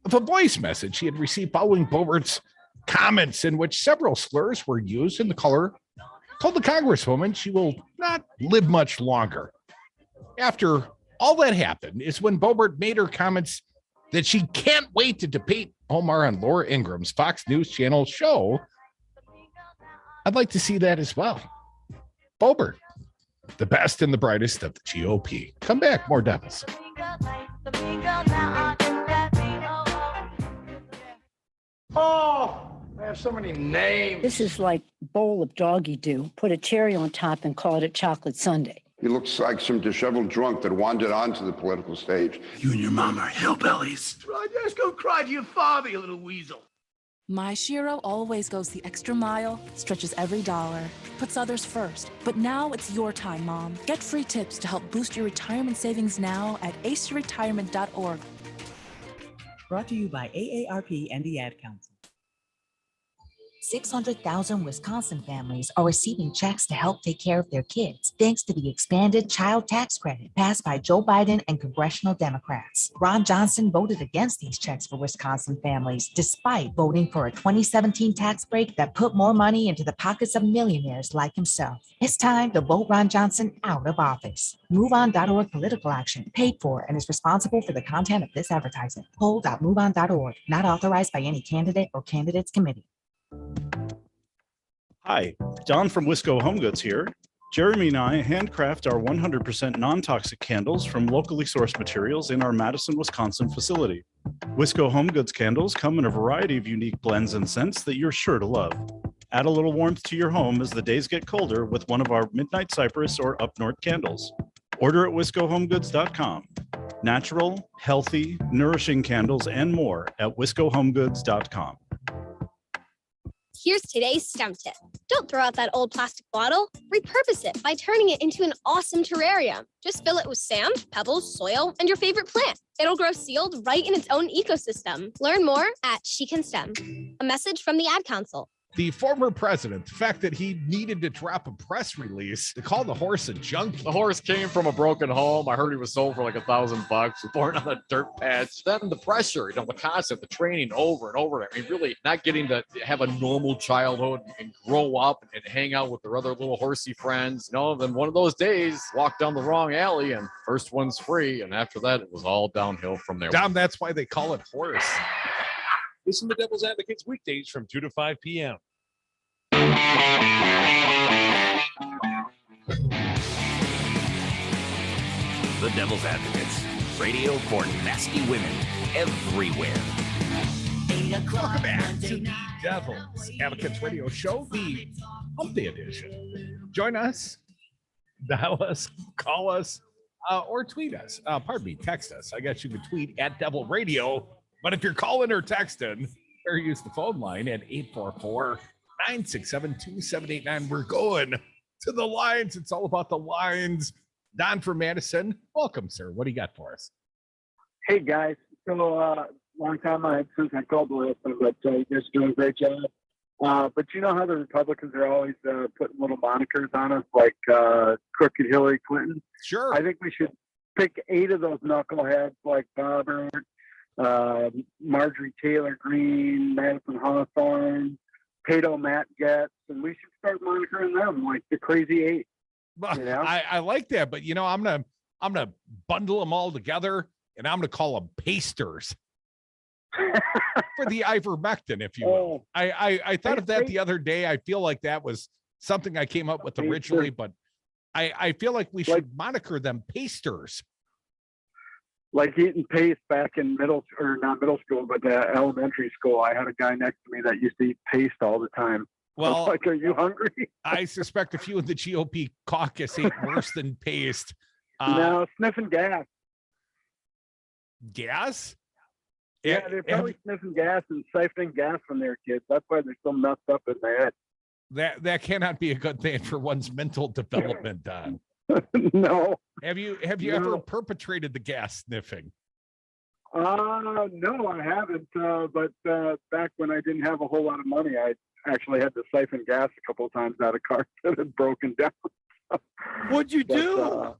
of a voice message he had received following Boebert's comments, in which several slurs were used, and the caller told the Congresswoman she will not live much longer. After all that happened is when Boebert made her comments that she can't wait to debate Omar on Laura Ingram's Fox News Channel show. I'd like to see that as well. Boebert, the best and the brightest of the GOP. Come back, more Devils. Oh, I have so many names. This is like bowl of doggy do. Put a cherry on top and call it a chocolate sundae. He looks like some disheveled drunk that wandered onto the political stage. You and your mom are hillbillies. Just go cry to your father, you little weasel. My Shiro always goes the extra mile, stretches every dollar, puts others first. But now it's your time, Mom. Get free tips to help boost your retirement savings now at aceyourretirement.org. Brought to you by AARP and the Ad Council. 600,000 Wisconsin families are receiving checks to help take care of their kids, thanks to the expanded child tax credit passed by Joe Biden and congressional Democrats. Ron Johnson voted against these checks for Wisconsin families, despite voting for a 2017 tax break that put more money into the pockets of millionaires like himself. It's time to vote Ron Johnson out of office. MoveOn.org political action, paid for and is responsible for the content of this advertisement. Poll.moveon.org, not authorized by any candidate or candidates committee. Hi, Don from Wisco Home Goods here. Jeremy and I handcraft our 100% non-toxic candles from locally sourced materials in our Madison, Wisconsin facility. Wisco Home Goods candles come in a variety of unique blends and scents that you're sure to love. Add a little warmth to your home as the days get colder with one of our Midnight Cypress or Up North candles. Order at wiscohomegoods.com. Natural, healthy, nourishing candles and more at wiscohomegoods.com. Here's today's STEM tip. Don't throw out that old plastic bottle. Repurpose it by turning it into an awesome terrarium. Just fill it with sand, pebbles, soil, and your favorite plant. It'll grow sealed right in its own ecosystem. Learn more at She Can STEM. A message from the Ad Council. The former president, the fact that he needed to drop a press release to call the horse a junkie. The horse came from a broken home. I heard he was sold for like $1,000, born on a dirt patch. Then the pressure, the constant, the training over and over. I mean, really not getting to have a normal childhood and grow up and hang out with their other little horsey friends. Then one of those days, walked down the wrong alley and first one's free. And after that, it was all downhill from there. Dom, that's why they call it horse. Listen to Devil's Advocates weekdays from 2 to 5 p.m. The Devil's Advocates. Radio for nasty women everywhere. Welcome back to the Devil's Advocates Radio Show, the Hump Day edition. Join us, dial us, call us, or tweet us. Text us. I guess you can tweet at Devil Radio. But if you're calling or texting, or use the phone line at 844-967-2789. We're going to the lines. It's all about the lines. Don from Madison, welcome, sir. What do you got for us? Hey, guys. So, long time since I called the last time, but you guys are doing a great job. But you know how the Republicans are always putting little monikers on us, like crooked Hillary Clinton? Sure. I think we should pick 8 of those knuckleheads like Bobbert, Marjorie Taylor Greene, Madison Hawthorne, Pato Matt Getz, and we should start monitoring them like the crazy 8. You know? I like that, but I'm gonna bundle them all together and I'm gonna call them pasters for the ivermectin, if you will. I thought of that the other day. I feel like that was something I came up with originally, but I feel like we should moniker them pasters. Like eating paste back in not middle school, but elementary school. I had a guy next to me that used to eat paste all the time. Well, like, are you hungry? I suspect a few in the GOP caucus ate worse than paste. No, sniffing gas. Gas? Yeah, they're probably sniffing gas and siphoning gas from their kids. That's why they're so messed up in their head. That cannot be a good thing for one's mental development, Don. No. Have you ever perpetrated the gas sniffing? No, I haven't. But back when I didn't have a whole lot of money, I actually had to siphon gas a couple of times out of cars that had broken down. What'd you do?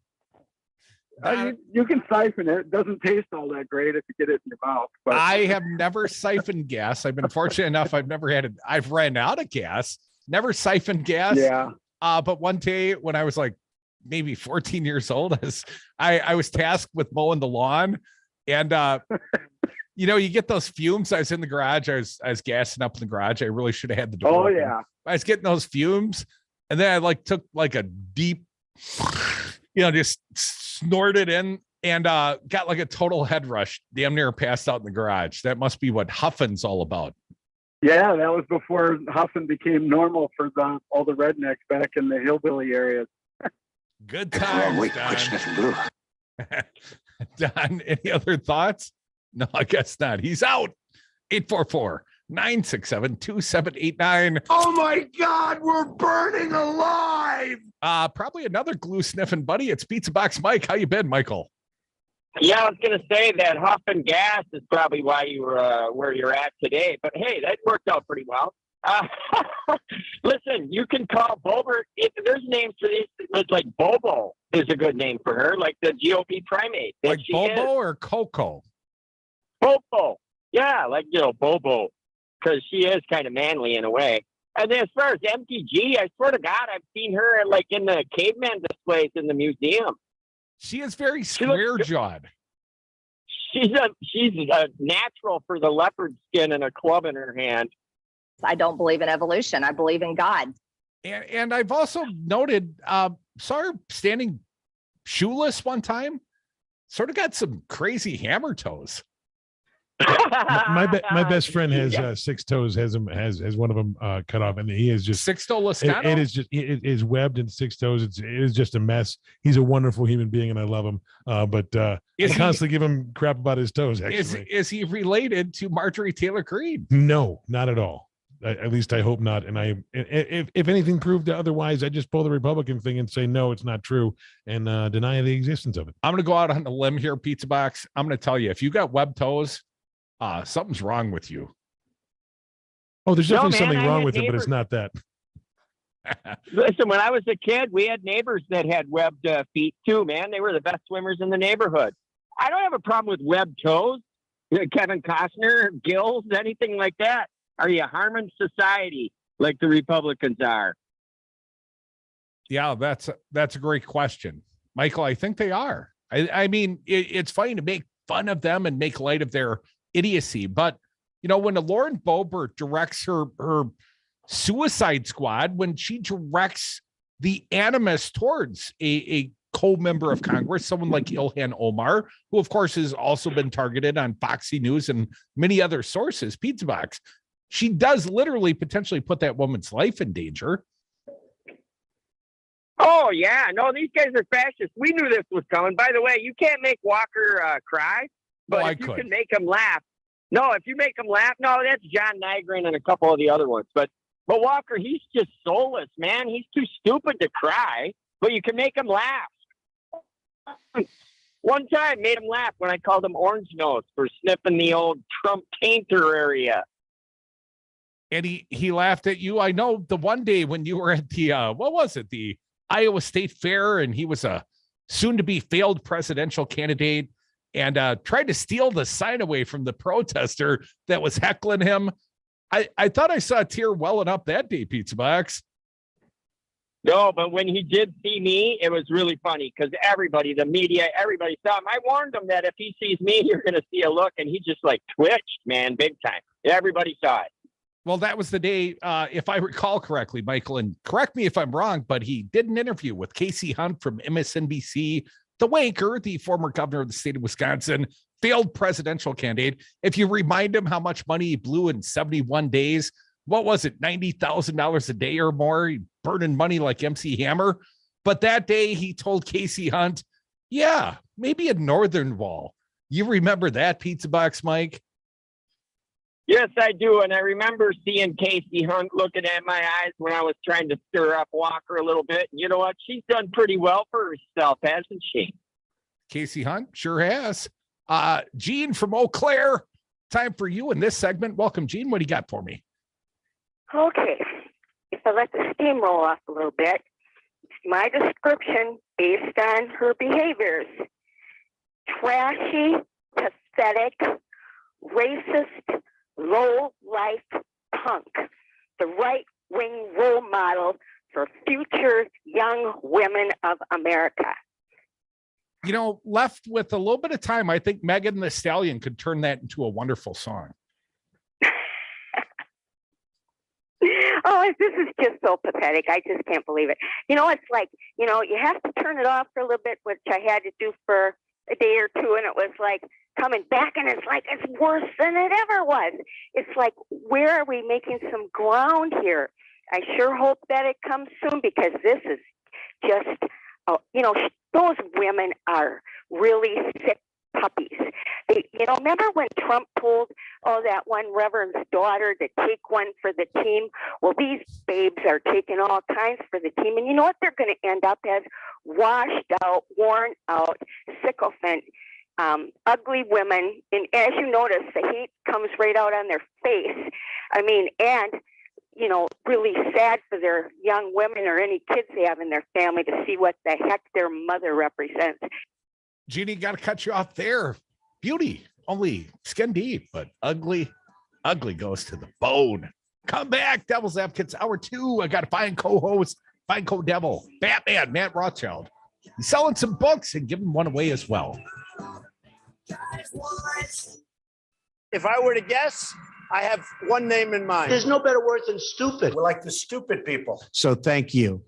You can siphon it. It doesn't taste all that great if you get it in your mouth. But I have never siphoned gas. I've been fortunate enough. I've never had it. I've ran out of gas. Never siphoned gas. Yeah. But one day when I was like maybe 14 years old, I was tasked with mowing the lawn, and you get those fumes. I was in the garage. I was gassing up in the garage. I really should have had the door open. Yeah. I was getting those fumes, and then I took a deep, just snorted in and got like a total head rush. Damn near passed out in the garage. That must be what huffing's all about. Yeah, that was before huffing became normal for all the rednecks back in the hillbilly areas. Good times, Don. Don, any other thoughts? No, I guess not. He's out. 844-967-2789. Oh my God, we're burning alive. Probably another glue sniffing buddy. It's Pizza Box Mike. How you been, Michael? Yeah, I was going to say that huffing gas is probably why you were where you're at today. But hey, that worked out pretty well. Listen, you can call Bober. There's names for these. It's like Bobo is a good name for her, like the GOP primate. Like Bobo or Coco? Bobo. Yeah, like, Bobo, because she is kind of manly in a way. And then as far as MTG, I swear to God, I've seen her like in the caveman displays in the museum. She is very square-jawed. She's a natural for the leopard skin and a club in her hand. I don't believe in evolution. I believe in God. And I've also noted, saw her standing shoeless one time. Sort of got some crazy hammer toes. My best friend has 6 toes. Has one of them cut off, and he is just 6-toe Lascano. It is just it is webbed in 6 toes. It is just a mess. He's a wonderful human being, and I love him. But I constantly give him crap about his toes. Actually, is he related to Marjorie Taylor Greene? No, not at all. At least I hope not. And if anything proved otherwise, I just pull the Republican thing and say no, it's not true, and deny the existence of it. I'm going to go out on a limb here, Pizza Box. I'm going to tell you, if you got webbed toes, something's wrong with you. Oh, there's definitely something wrong with it, but it's not that. Listen, when I was a kid, we had neighbors that had webbed feet too, man. They were the best swimmers in the neighborhood. I don't have a problem with webbed toes. Kevin Costner, gills, anything like that. Are you harming society like the Republicans are? Yeah, that's a great question, Michael. I think they are. I mean, it's fine to make fun of them and make light of their idiocy, but when Lauren Boebert directs her suicide squad, when she directs the animus towards a co-member of Congress, someone like Ilhan Omar, who of course has also been targeted on Foxy News and many other sources, Pizza Box, she does literally potentially put that woman's life in danger. Oh yeah, no, these guys are fascists. We knew this was coming. By the way, you can't make Walker cry, but if you can make him laugh. No, if you make him laugh, no, that's John Nygren and a couple of the other ones. But Walker, he's just soulless, man. He's too stupid to cry, but you can make him laugh. One time made him laugh when I called him Orange Nose for sniffing the old Trump tainter area. And he laughed at you. I know the one day when you were at the what was it, the Iowa State Fair, and he was a soon to be failed presidential candidate, and tried to steal the sign away from the protester that was heckling him. I thought I saw a tear welling up that day, Pizza Box. No, but when he did see me, it was really funny because everybody, the media, everybody saw him. I warned him that if he sees me, you're going to see a look, and he just like twitched, man, big time. Everybody saw it. Well, that was the day, if I recall correctly, Michael, and correct me if I'm wrong, but he did an interview with Casey Hunt from MSNBC, the wanker, the former governor of the state of Wisconsin, failed presidential candidate. If you remind him how much money he blew in 71 days, what was it, $90,000 a day or more, burning money like MC Hammer. But that day he told Casey Hunt, yeah, maybe a northern wall. You remember that, Pizza Box Mike? Yes, I do. And I remember seeing Casey Hunt looking at my eyes when I was trying to stir up Walker a little bit. You know what? She's done pretty well for herself, hasn't she? Casey Hunt sure has. Gene from Eau Claire, time for you in this segment. Welcome, Gene. What do you got for me? Okay, if I let the steam roll off a little bit, my description based on her behaviors: trashy, pathetic, racist, low-life punk, the right-wing role model for future young women of America. You know, left with a little bit of time, I think Megan Thee Stallion could turn that into a wonderful song. Oh, this is just so pathetic. I just can't believe it. You know, it's like, you know, you have to turn it off for a little bit, which I had to do for a day or two, and it was like coming back, and it's like it's worse than it ever was. It's like, where are we making some ground here? I sure hope that it comes soon, because this is just, you know, those women are really sick puppies. You know, remember when Trump told, that one reverend's daughter to take one for the team? Well, these babes are taking all kinds for the team. And you know what they're going to end up as? Washed out, worn out, sycophant, ugly women. And as you notice, the hate comes right out on their face. I mean, and, you know, really sad for their young women or any kids they have in their family to see what the heck their mother represents. Jeannie, got to cut you off there. Beauty, only skin deep, but ugly goes to the bone. Come back, Devil's Advocates, Hour 2. I got a fine co-host, fine co-devil, Batman, Matt Rothschild. He's selling some books and giving one away as well. If I were to guess, I have one name in mind. There's no better word than stupid. We're like the stupid people. So thank you.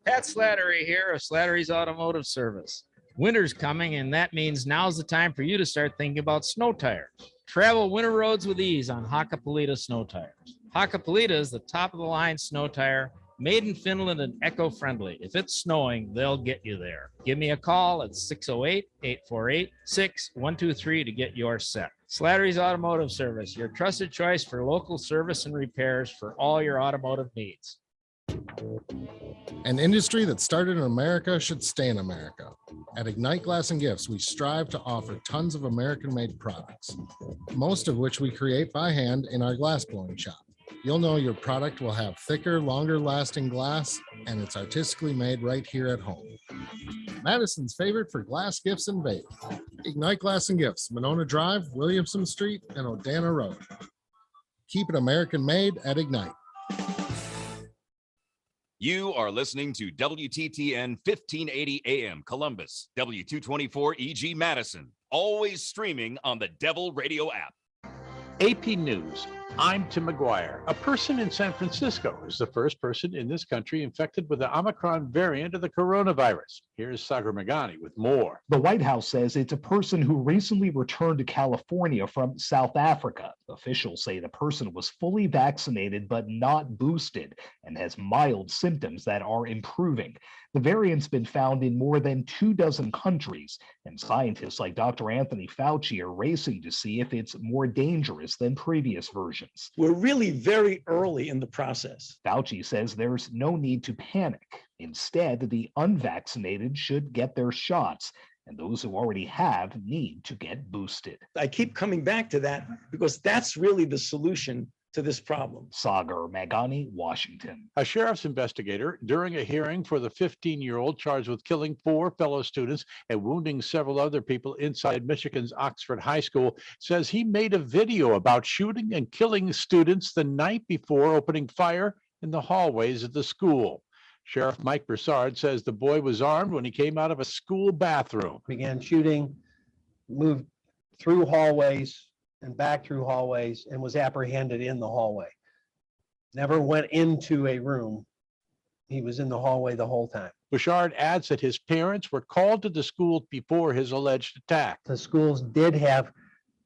Pat Slattery here of Slattery's Automotive Service. Winter's coming, and that means now's the time for you to start thinking about snow tires. Travel winter roads with ease on Hakkapeliitta snow tires. Hakkapeliitta is the top-of-the-line snow tire, made in Finland and eco-friendly. If it's snowing, they'll get you there. Give me a call at 608-848-6123 to get yours set. Slattery's Automotive Service, your trusted choice for local service and repairs for all your automotive needs. An industry that started in America should stay in America. At Ignite Glass and Gifts, we strive to offer tons of American-made products, most of which we create by hand in our glass blowing shop. You'll know your product will have thicker, longer-lasting glass, and it's artistically made right here at home. Madison's favorite for glass gifts and vape. Ignite Glass and Gifts, Monona Drive, Williamson Street, and Odana Road. Keep it American-made at Ignite. You are listening to WTTN 1580 AM Columbus, W224 EG Madison, always streaming on the Devil Radio app. AP News. I'm Tim McGuire. A person in San Francisco is the first person in this country infected with the Omicron variant of the coronavirus. Here's Sagar Meghani with more. The White House says it's a person who recently returned to California from South Africa. Officials say the person was fully vaccinated but not boosted and has mild symptoms that are improving. The variant's been found in more than 24 countries, and scientists like Dr. Anthony Fauci are racing to see if it's more dangerous than previous versions. We're really very early in the process. Fauci says there's no need to panic. Instead, the unvaccinated should get their shots, and those who already have need to get boosted. I keep coming back to that because that's really the solution to this problem. Sagar Magani, Washington. A sheriff's investigator, during a hearing for the 15-year-old charged with killing 4 fellow students and wounding several other people inside Michigan's Oxford High School, says he made a video about shooting and killing students the night before opening fire in the hallways of the school. Sheriff Mike Broussard says the boy was armed when he came out of a school bathroom. Began shooting, moved through hallways and back through hallways, and was apprehended in the hallway. Never went into a room. He was in the hallway the whole time. Bouchard adds that his parents were called to the school before his alleged attack. The schools did have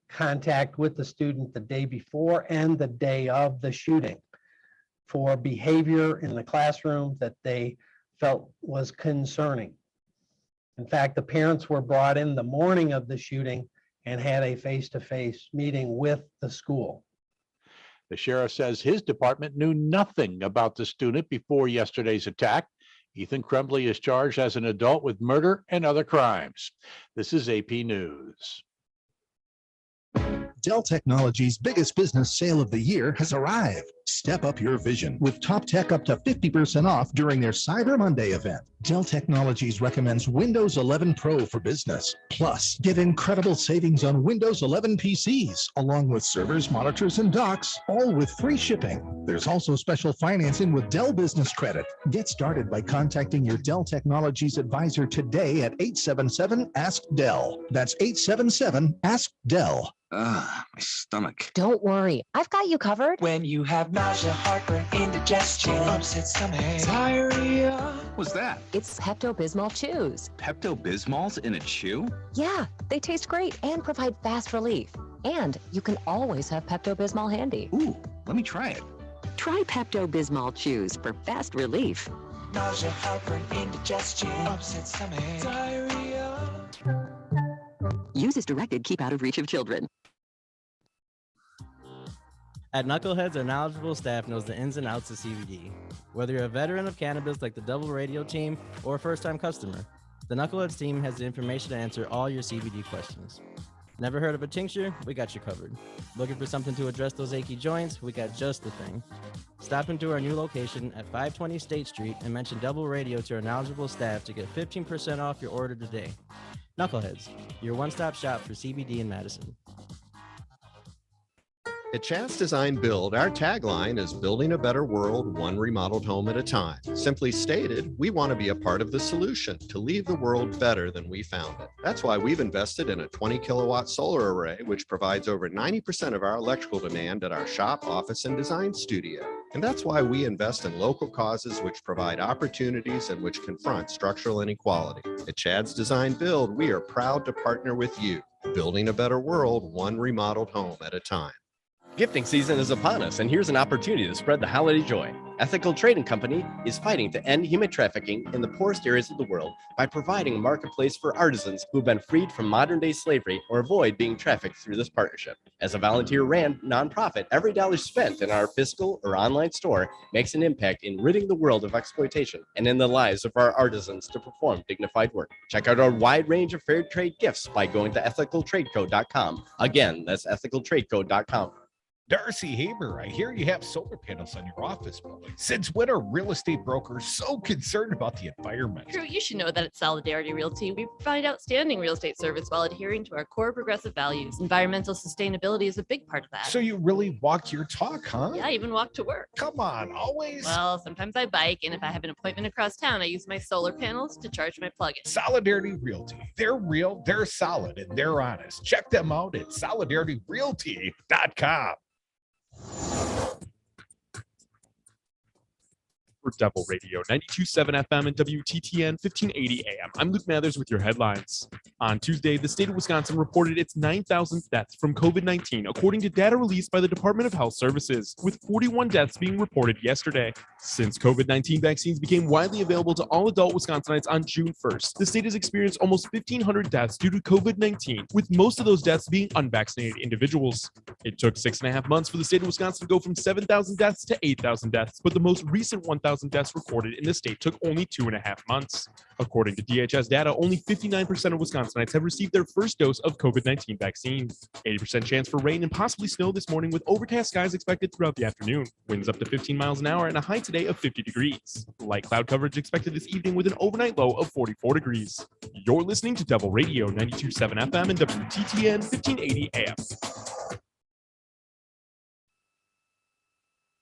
contact with the student the day before and the day of the shooting for behavior in the classroom that they felt was concerning. In fact, the parents were brought in the morning of the shooting and had a face-to-face meeting with the school. The sheriff says his department knew nothing about the student before yesterday's attack. Ethan Crumbley is charged as an adult with murder and other crimes. This is AP News. Dell Technologies' biggest business sale of the year has arrived. Step up your vision with top tech up to 50% off during their Cyber Monday event. Dell Technologies recommends Windows 11 Pro for business. Plus, get incredible savings on Windows 11 PCs, along with servers, monitors, and docks, all with free shipping. There's also special financing with Dell Business Credit. Get started by contacting your Dell Technologies advisor today at 877-ASK-DELL. That's 877-ASK-DELL. My stomach. Don't worry, I've got you covered. When you have nausea, heartburn, indigestion, upset stomach, diarrhea. What's that? It's Pepto-Bismol chews. Pepto-Bismol's in a chew? Yeah, they taste great and provide fast relief. And you can always have Pepto-Bismol handy. Ooh, let me try it. Try Pepto-Bismol chews for fast relief. Nausea, heartburn, indigestion, upset stomach, diarrhea. Use as directed. Keep out of reach of children. At Knuckleheads, our knowledgeable staff knows the ins and outs of CBD. Whether you're a veteran of cannabis like the Double Radio team or a first-time customer, the Knuckleheads team has the information to answer all your CBD questions. Never heard of a tincture? We got you covered. Looking for something to address those achy joints? We got just the thing. Stop into our new location at 520 State Street and mention Double Radio to our knowledgeable staff to get 15% off your order today. Knuckleheads, your one-stop shop for CBD in Madison. At Chance Design Build, our tagline is building a better world, one remodeled home at a time. Simply stated, we want to be a part of the solution to leave the world better than we found it. That's why we've invested in a 20 kilowatt solar array, which provides over 90% of our electrical demand at our shop, office, and design studio. And that's why we invest in local causes which provide opportunities and which confront structural inequality. At Chad's Design Build, we are proud to partner with you, building a better world, one remodeled home at a time. Gifting season is upon us, and here's an opportunity to spread the holiday joy. Ethical Trading Company is fighting to end human trafficking in the poorest areas of the world by providing a marketplace for artisans who've been freed from modern-day slavery or avoid being trafficked through this partnership. As a volunteer-ran nonprofit, every dollar spent in our physical or online store makes an impact in ridding the world of exploitation and in the lives of our artisans to perform dignified work. Check out our wide range of fair trade gifts by going to ethicaltradeco.com. Again, that's ethicaltradeco.com. Darcy Haber, I hear you have solar panels on your office building. Since when are real estate brokers so concerned about the environment? Drew, you should know that at Solidarity Realty, we provide outstanding real estate service while adhering to our core progressive values. Environmental sustainability is a big part of that. So you really walk your talk, huh? Yeah, I even walk to work. Come on, always. Well, sometimes I bike, and if I have an appointment across town, I use my solar panels to charge my plug-in. Solidarity Realty. They're real, they're solid, and they're honest. Check them out at solidarityrealty.com. For Double Radio, 92.7 FM and WTTN 1580 AM. I'm Luke Mathers with your headlines. On Tuesday, the state of Wisconsin reported its 9,000th death from COVID-19, according to data released by the Department of Health Services, with 41 deaths being reported yesterday. Since COVID-19 vaccines became widely available to all adult Wisconsinites on June 1st, the state has experienced almost 1,500 deaths due to COVID-19, with most of those deaths being unvaccinated individuals. It took 6.5 months for the state of Wisconsin to go from 7,000 deaths to 8,000 deaths, but the most recent 1,000 deaths recorded in the state took only 2.5 months. According to DHS data, only 59% of Wisconsinites have received their first dose of COVID-19 vaccine. 80% chance for rain and possibly snow this morning with overcast skies expected throughout the afternoon. Winds up to 15 miles an hour and a high today of 50 degrees. Light cloud coverage expected this evening with an overnight low of 44 degrees. You're listening to Devil Radio 92.7 FM and WTTN 1580 AM.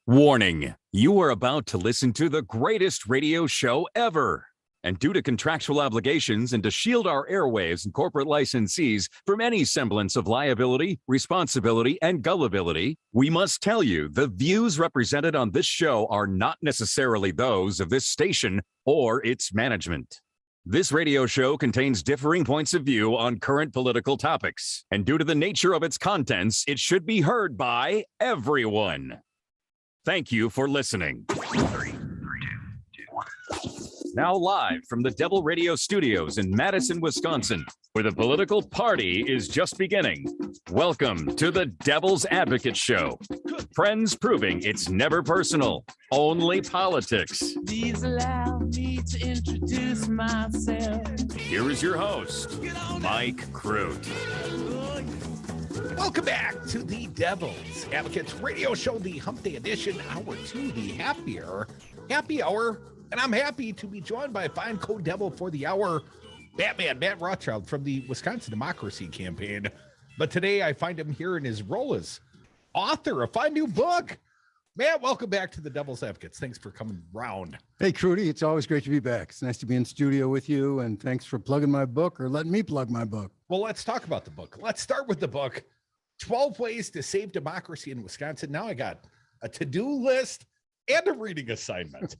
Warning, you are about to listen to the greatest radio show ever. And due to contractual obligations and to shield our airwaves and corporate licensees from any semblance of liability, responsibility, and gullibility, we must tell you the views represented on this show are not necessarily those of this station or its management. This radio show contains differing points of view on current political topics, and due to the nature of its contents, it should be heard by everyone. Thank you for listening. Now live from the Devil Radio Studios in Madison, Wisconsin, where the political party is just beginning. Welcome to the Devil's Advocate Show. Friends proving it's never personal, only politics. Please allow me to introduce myself. Here is your host, Mike Crute. Welcome back to the Devil's Advocates Radio Show, the Hump Day edition, hour 2, the happy hour. And I'm happy to be joined by a fine co-devil for the hour, Batman, Matt Rothschild from the Wisconsin Democracy Campaign. But today I find him here in his role as author of a fine new book. Matt, welcome back to the Devil's Advocates. Thanks for coming round. Hey, Crudy, it's always great to be back. It's nice to be in studio with you, and thanks for plugging my book or letting me plug my book. Well, let's talk about the book. Let's start with the book, 12 Ways to Save Democracy in Wisconsin. Now I got a to-do list and a reading assignment.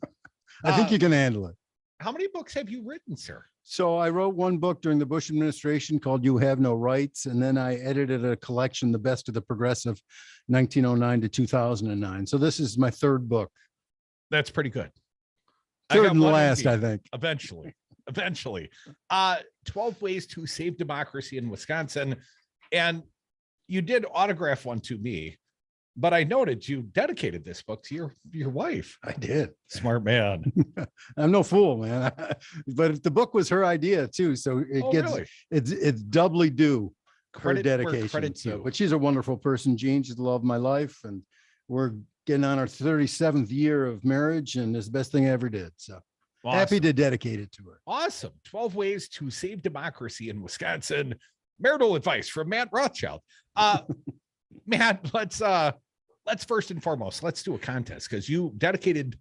I think you can handle it. How many books have you written, sir? So I wrote one book during the Bush administration called You Have No Rights, and then I edited a collection, The Best of the Progressive, 1909 to 2009. So this is my third book. That's pretty good. Third and last, I think. Eventually. 12 Ways to Save Democracy in Wisconsin. And you did autograph one to me, but I noted you dedicated this book to your wife. I did. Smart man. I'm no fool, man. But the book was her idea too, so it's doubly due for dedication. But she's a wonderful person, Jean. She's the love of my life, and we're getting on our 37th year of marriage, and it's the best thing I ever did. So awesome. Happy to dedicate it to her. Awesome. 12 Ways to Save Democracy in Wisconsin. Marital advice from Matt Rothschild. Matt, let's first and foremost, let's do a contest because you dedicated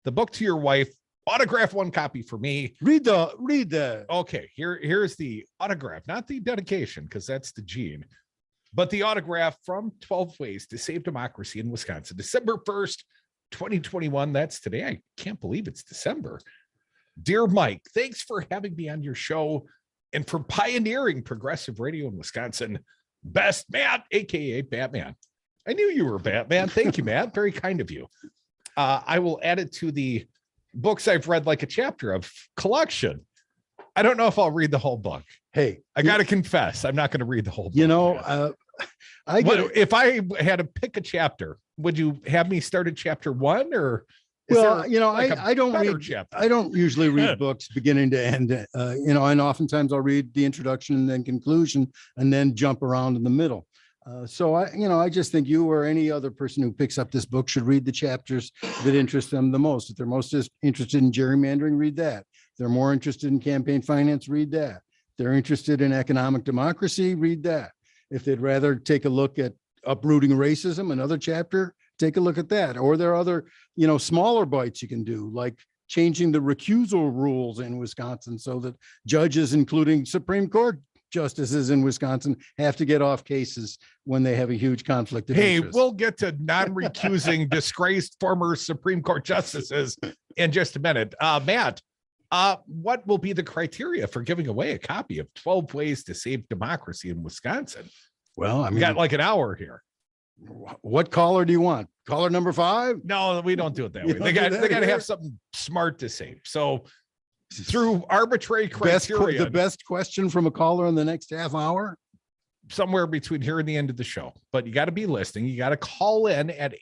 the book to your wife. Autograph one copy for me. Read the. Okay, here's the autograph, not the dedication, because that's the Gene, but the autograph from 12 Ways to Save Democracy in Wisconsin, December 1st, 2021. That's today. I can't believe it's December. Dear Mike, thanks for having me on your show and for pioneering progressive radio in Wisconsin. Best, Matt, aka Batman. I knew you were Batman. Thank you, Matt. Very kind of you. I will add it to the books I've read like a chapter of collection. I don't know if I'll read the whole book. Hey, I got to confess, I'm not going to read the whole book. You know, if I had to pick a chapter, would you have me start at chapter 1 or? Well, you know, I don't usually read books beginning to end, you know, and oftentimes I'll read the introduction and then conclusion and then jump around in the middle. So I just think you or any other person who picks up this book should read the chapters that interest them the most. If they're most interested in gerrymandering, read that. If they're more interested in campaign finance, read that. If they're interested in economic democracy, read that. If they'd rather take a look at uprooting racism, another chapter, take a look at that. Or there are other, smaller bites you can do, like changing the recusal rules in Wisconsin so that judges, including Supreme Court justices in Wisconsin, have to get off cases when they have a huge conflict of interest. We'll get to non-recusing disgraced former Supreme Court justices in just a minute. Matt, what will be the criteria for giving away a copy of 12 Ways to Save Democracy in Wisconsin? Well, we got like an hour here. What caller do you want? Caller number 5? No, we don't do it that way. They got to have something smart to say. So through arbitrary criteria, the best question from a caller in the next half hour, somewhere between here and the end of the show. But you got to be listening. You got to call in at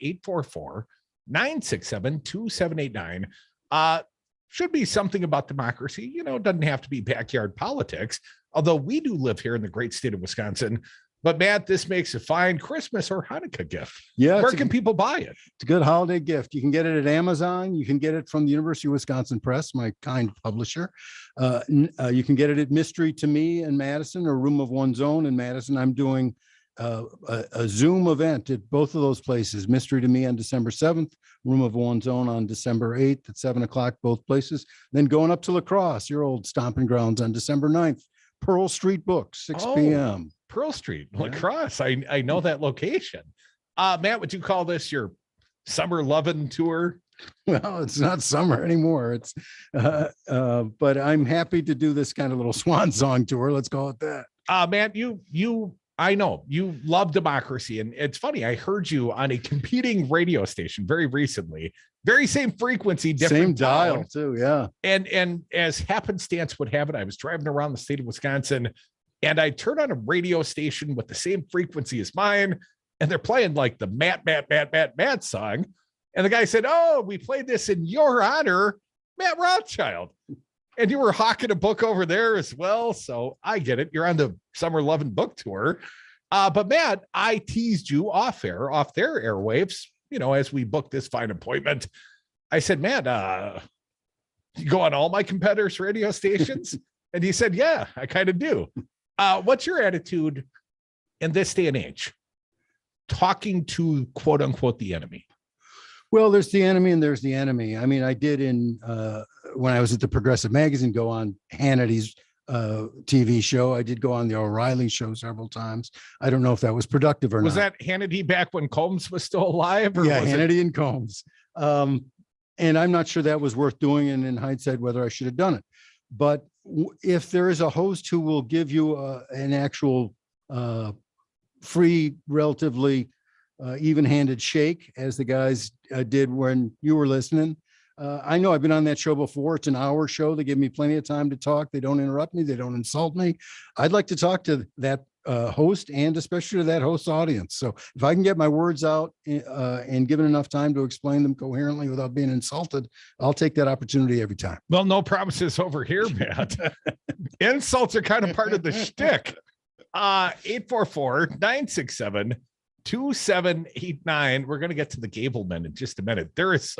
844-967-2789. should be something about democracy. You know, it doesn't have to be backyard politics, although we do live here in the great state of Wisconsin. But Matt, this makes a fine Christmas or Hanukkah gift. Yeah. Where can people buy it? It's a good holiday gift. You can get it at Amazon. You can get it from the University of Wisconsin Press, my kind publisher. You can get it at Mystery to Me in Madison or Room of One's Own in Madison. I'm doing a Zoom event at both of those places. Mystery to Me on December 7th, Room of One's Own on December 8th at 7 o'clock, both places. Then going up to La Crosse, your old stomping grounds, on December 9th, Pearl Street Books, 6 p.m. Pearl Street, La Crosse. I know that location. Matt, would you call this your summer lovin' tour? Well, it's not summer anymore. It's but I'm happy to do this kind of little swan song tour. Let's call it that. Matt, I know you love democracy, and it's funny. I heard you on a competing radio station very recently, very same frequency, different same dial town. too. Yeah. And as happenstance would have it, I was driving around the state of Wisconsin, and I turned on a radio station with the same frequency as mine, and they're playing like the Matt song. And the guy said, "Oh, we played this in your honor, Matt Rothschild." And you were hawking a book over there as well. So I get it. You're on the Summer Lovin' Book Tour. But Matt, I teased you off their airwaves, you know, as we booked this fine appointment. I said, Matt, you go on all my competitors' radio stations? And he said, yeah, I kind of do. What's your attitude in this day and age, talking to quote unquote the enemy? Well, there's the enemy and there's the enemy. I mean, I did when I was at the Progressive Magazine, go on Hannity's TV show. I did go on the O'Reilly show several times. I don't know if that was productive or not. Was that Hannity back when Combs was still alive? Or yeah, was Hannity and Combs. And I'm not sure that was worth doing. And in hindsight, whether I should have done it. But if there is a host who will give you an actual free, relatively even-handed shake, as the guys did when you were listening. I know I've been on that show before. It's an hour show. They give me plenty of time to talk. They don't interrupt me. They don't insult me. I'd like to talk to that host and especially to that host audience. So if I can get my words out and given enough time to explain them coherently without being insulted, I'll take that opportunity every time. Well, no promises over here, Matt. Insults are kind of part of the shtick. 844-967-2789. We're going to get to the Gableman in just a minute. There is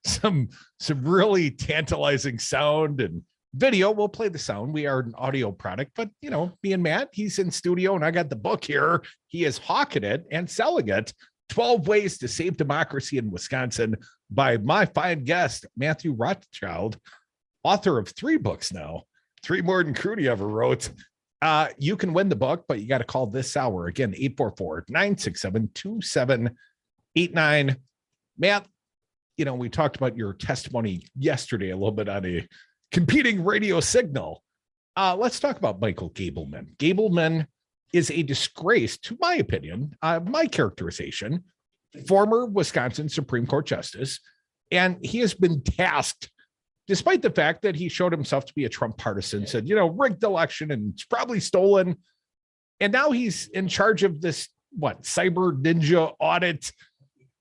some really tantalizing sound and video. We'll play the sound. We are an audio product, but you know, me and Matt, he's in studio and I got the book here. He is hawking it and selling it. 12 Ways to Save Democracy in Wisconsin by my fine guest, Matthew Rothschild, author of 3 books now, 3 more than Crudy ever wrote. You can win the book, but you got to call this hour again, 844-967-2789. Matt, you know, we talked about your testimony yesterday a little bit on a competing radio signal. Let's talk about Michael Gableman. Gableman is a disgrace, to my opinion, my characterization, former Wisconsin Supreme Court Justice, and he has been tasked, despite the fact that he showed himself to be a Trump partisan, said, you know, rigged election and it's probably stolen. And now he's in charge of this, cyber ninja audit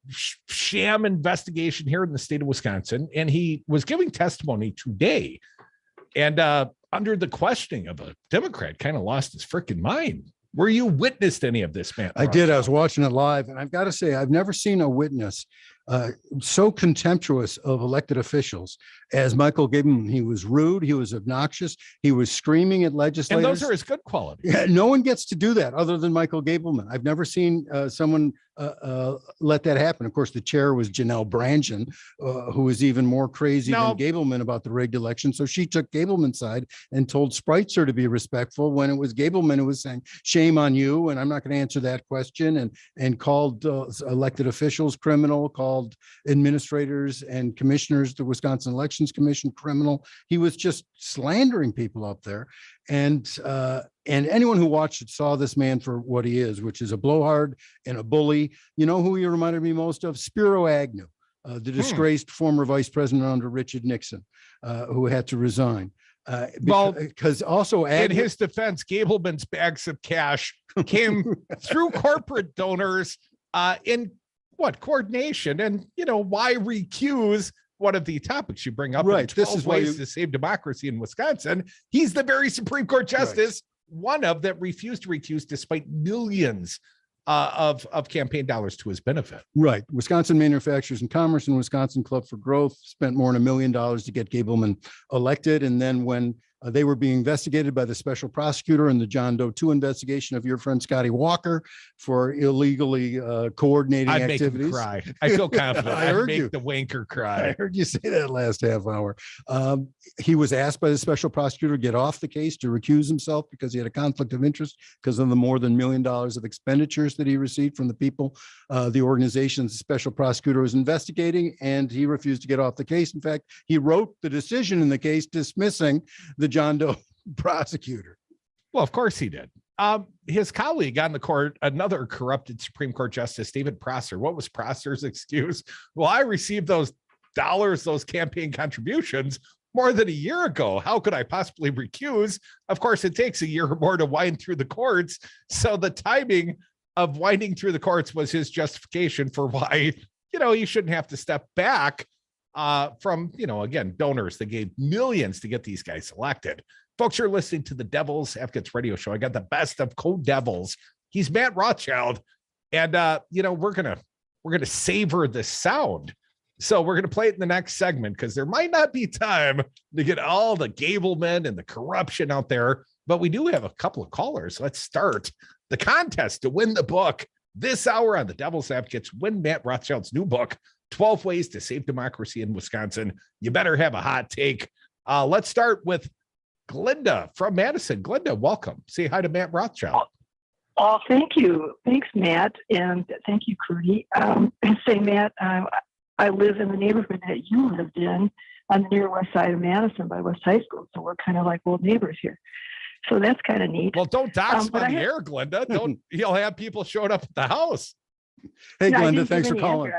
sham investigation here in the state of Wisconsin. And he was giving testimony today. And under the questioning of a Democrat, kind of lost his freaking mind. Were you witnessed any of this, man? I did. I was watching it live. And I've got to say, I've never seen a witness so contemptuous of elected officials as Michael Gableman. He was rude. He was obnoxious. He was screaming at legislators. And those are his good qualities. Yeah, no one gets to do that other than Michael Gableman. I've never seen someone let that happen. Of course, the chair was Janelle Brandon, who was even more crazy than Gableman about the rigged election. So she took Gableman's side and told Spreitzer to be respectful when it was Gableman who was saying, shame on you, and I'm not going to answer that question, and called elected officials criminal, called administrators and commissioners, the Wisconsin Elections Commission, criminal. He was just slandering people up there. And anyone who watched it saw this man for what he is, which is a blowhard and a bully. You know who he reminded me most of? Spiro Agnew, the disgraced former vice president under Richard Nixon, who had to resign. Because also Agnew, in his defense, Gableman's bags of cash came through corporate donors in coordination, and you know, why recuse one of the topics you bring up. Right. This is ways to save democracy in Wisconsin. He's the very Supreme Court justice, one of that refused to recuse despite millions of campaign dollars to his benefit. Right. Wisconsin Manufacturers and Commerce and Wisconsin Club for Growth spent more than $1 million to get Gableman elected. And then when they were being investigated by the special prosecutor in the John Doe 2 investigation of your friend Scotty Walker for illegally coordinating activities. I'd make him cry. I feel confident. I heard I'd make you. the wanker cry. I heard you say that last half hour. He was asked by the special prosecutor to get off the case, to recuse himself because he had a conflict of interest because of the more than $1 million of expenditures that he received from the people, the organizations the special prosecutor was investigating, and he refused to get off the case. In fact, he wrote the decision in the case dismissing the John Doe prosecutor. Well, of course he did. His colleague on the court, another corrupted Supreme Court Justice, David Prosser. What was Prosser's excuse? Well, I received those dollars, those campaign contributions more than a year ago. How could I possibly recuse? Of course, it takes a year or more to wind through the courts. So the timing of winding through the courts was his justification for why, you shouldn't have to step back from, again, donors that gave millions to get these guys elected. Folks, you're listening to the Devil's Advocates radio show. I got the best of co-devils. He's Matt Rothschild. And, we're going to savor the sound. So we're going to play it in the next segment because there might not be time to get all the Gablemen and the corruption out there. But we do have a couple of callers. Let's start the contest to win the book this hour on the Devil's Advocates. Win Matt Rothschild's new book, 12 Ways to Save Democracy in Wisconsin. You better have a hot take. Let's start with Glinda from Madison. Glinda, welcome. Say hi to Matt Rothschild. Oh, thank you. Thanks, Matt. And thank you, Crudy. Say, Matt, I live in the neighborhood that you lived in on the near west side of Madison by West High School. So we're kind of like old neighbors here. So that's kind of neat. Well, don't dox on the air, Glinda. You'll have people showing up at the house. Hey, Glenda, thanks for calling.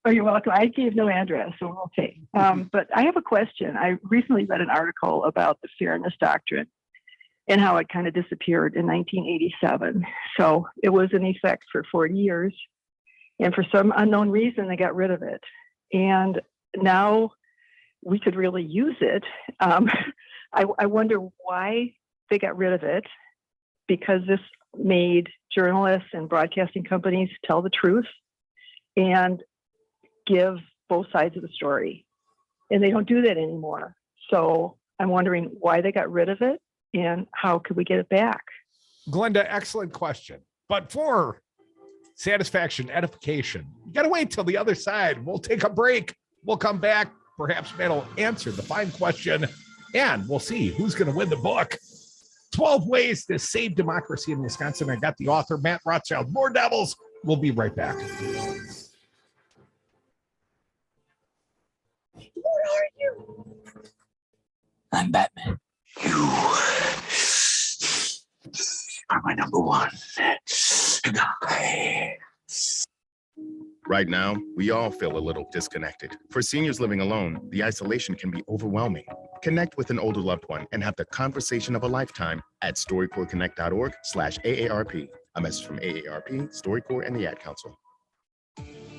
Oh, you're welcome. I gave no address, so okay. But I have a question. I recently read an article about the fairness doctrine and how it kind of disappeared in 1987. So it was in effect for 40 years. And for some unknown reason, they got rid of it. And now we could really use it. I wonder why they got rid of it, because this made journalists and broadcasting companies tell the truth and give both sides of the story. And they don't do that anymore. So I'm wondering why they got rid of it and how could we get it back? Glenda, excellent question. But for satisfaction, edification, you got to wait till the other side. We'll take a break. We'll come back. Perhaps Matt will answer the fine question, and we'll see who's going to win the book. 12 Ways to Save Democracy in Wisconsin. I got the author, Matt Rothschild. More Devils. We'll be right back. What are you? I'm Batman. You are my number one guy. Right now, we all feel a little disconnected. For seniors living alone, the isolation can be overwhelming. Connect with an older loved one and have the conversation of a lifetime at StoryCorpsConnect.org/AARP. A message from AARP, StoryCorps, and the Ad Council.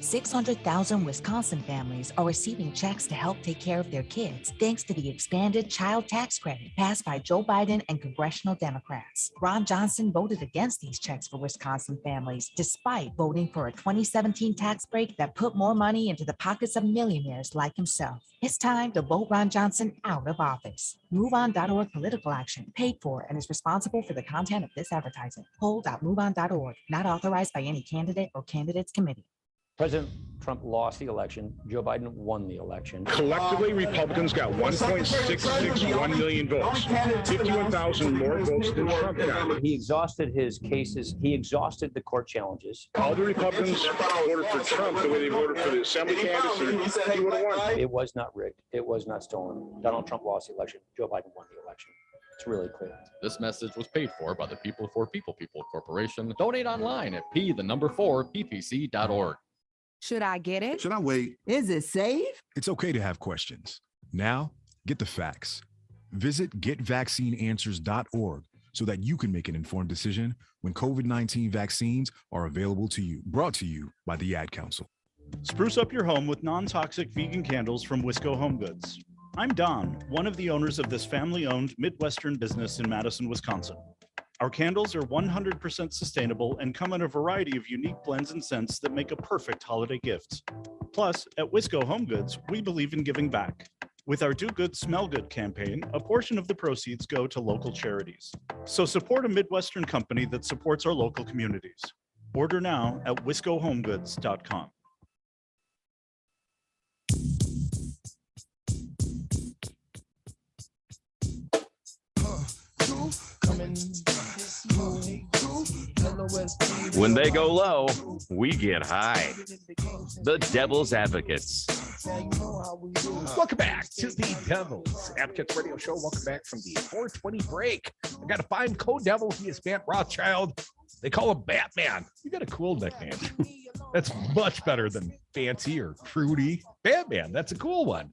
600,000 Wisconsin families are receiving checks to help take care of their kids thanks to the expanded child tax credit passed by Joe Biden and congressional Democrats. Ron Johnson voted against these checks for Wisconsin families, despite voting for a 2017 tax break that put more money into the pockets of millionaires like himself. It's time to vote Ron Johnson out of office. MoveOn.org political action, paid for and is responsible for the content of this advertising. Poll.moveon.org, not authorized by any candidate or candidates committee. President Trump lost the election. Joe Biden won the election. Collectively, Republicans got 1.661 million votes, 51,000 more votes than Trump got. He exhausted his cases. He exhausted the court challenges. All the Republicans voted for Trump the way they voted for the assembly candidates, and he would have won. It was not rigged. It was not stolen. Donald Trump lost the election. Joe Biden won the election. It's really clear. This message was paid for by the People for People Corporation. Donate online at p4ppc.org. Should I get it? Should I wait? Is it safe? It's okay to have questions. Now, get the facts. Visit getvaccineanswers.org so that you can make an informed decision when COVID-19 vaccines are available to you. Brought to you by the Ad Council. Spruce up your home with non-toxic vegan candles from Wisco Home Goods. I'm Don, one of the owners of this family-owned Midwestern business in Madison, Wisconsin. Our candles are 100% sustainable and come in a variety of unique blends and scents that make a perfect holiday gift. Plus, at Wisco Home Goods, we believe in giving back. With our Do Good, Smell Good campaign, a portion of the proceeds go to local charities. So support a Midwestern company that supports our local communities. Order now at wiscohomegoods.com. When they go low, we get high. The Devil's Advocates. Welcome back to the Devil's Advocates Radio Show. Welcome back from the 420 break. I got a fine co-devil. He is Matt Rothschild. They call him Batman. You got a cool nickname. That's much better than Fancy or Fruity. Batman, that's a cool one.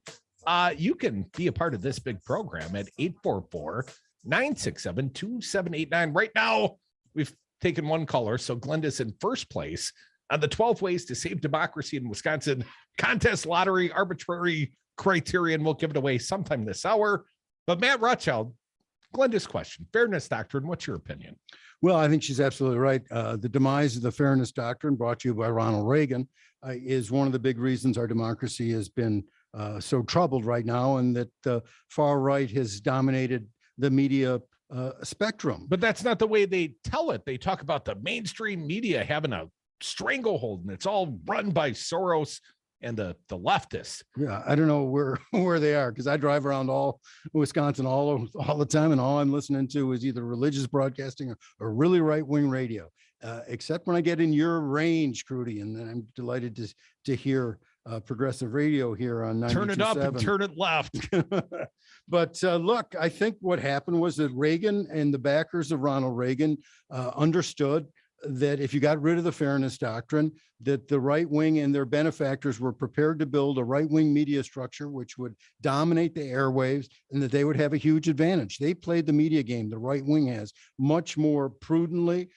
You can be a part of this big program at 844-967-2789. Right now, we've taken one caller, so Glenda's in first place on the 12 ways to save democracy in Wisconsin contest lottery arbitrary criterion. We'll give it away sometime this hour. But Matt Rothschild, Glenda's question, fairness doctrine, what's your opinion? Well, I think she's absolutely right. The demise of the fairness doctrine, brought to you by Ronald Reagan, is one of the big reasons our democracy has been so troubled right now, and that the far right has dominated the media spectrum. But that's not the way they tell it. They talk about the mainstream media having a stranglehold, and it's all run by Soros and the leftists. Yeah, I don't know where they are, because I drive around all Wisconsin all the time, and all I'm listening to is either religious broadcasting or really right-wing radio, except when I get in your range, Crudy, and then I'm delighted to hear progressive radio here on 92.7. Turn it up and turn it left. But look, I think what happened was that Reagan and the backers of Ronald Reagan understood that if you got rid of the fairness doctrine, that the right wing and their benefactors were prepared to build a right wing media structure which would dominate the airwaves, and that they would have a huge advantage. They played the media game, the right wing has, much more prudently,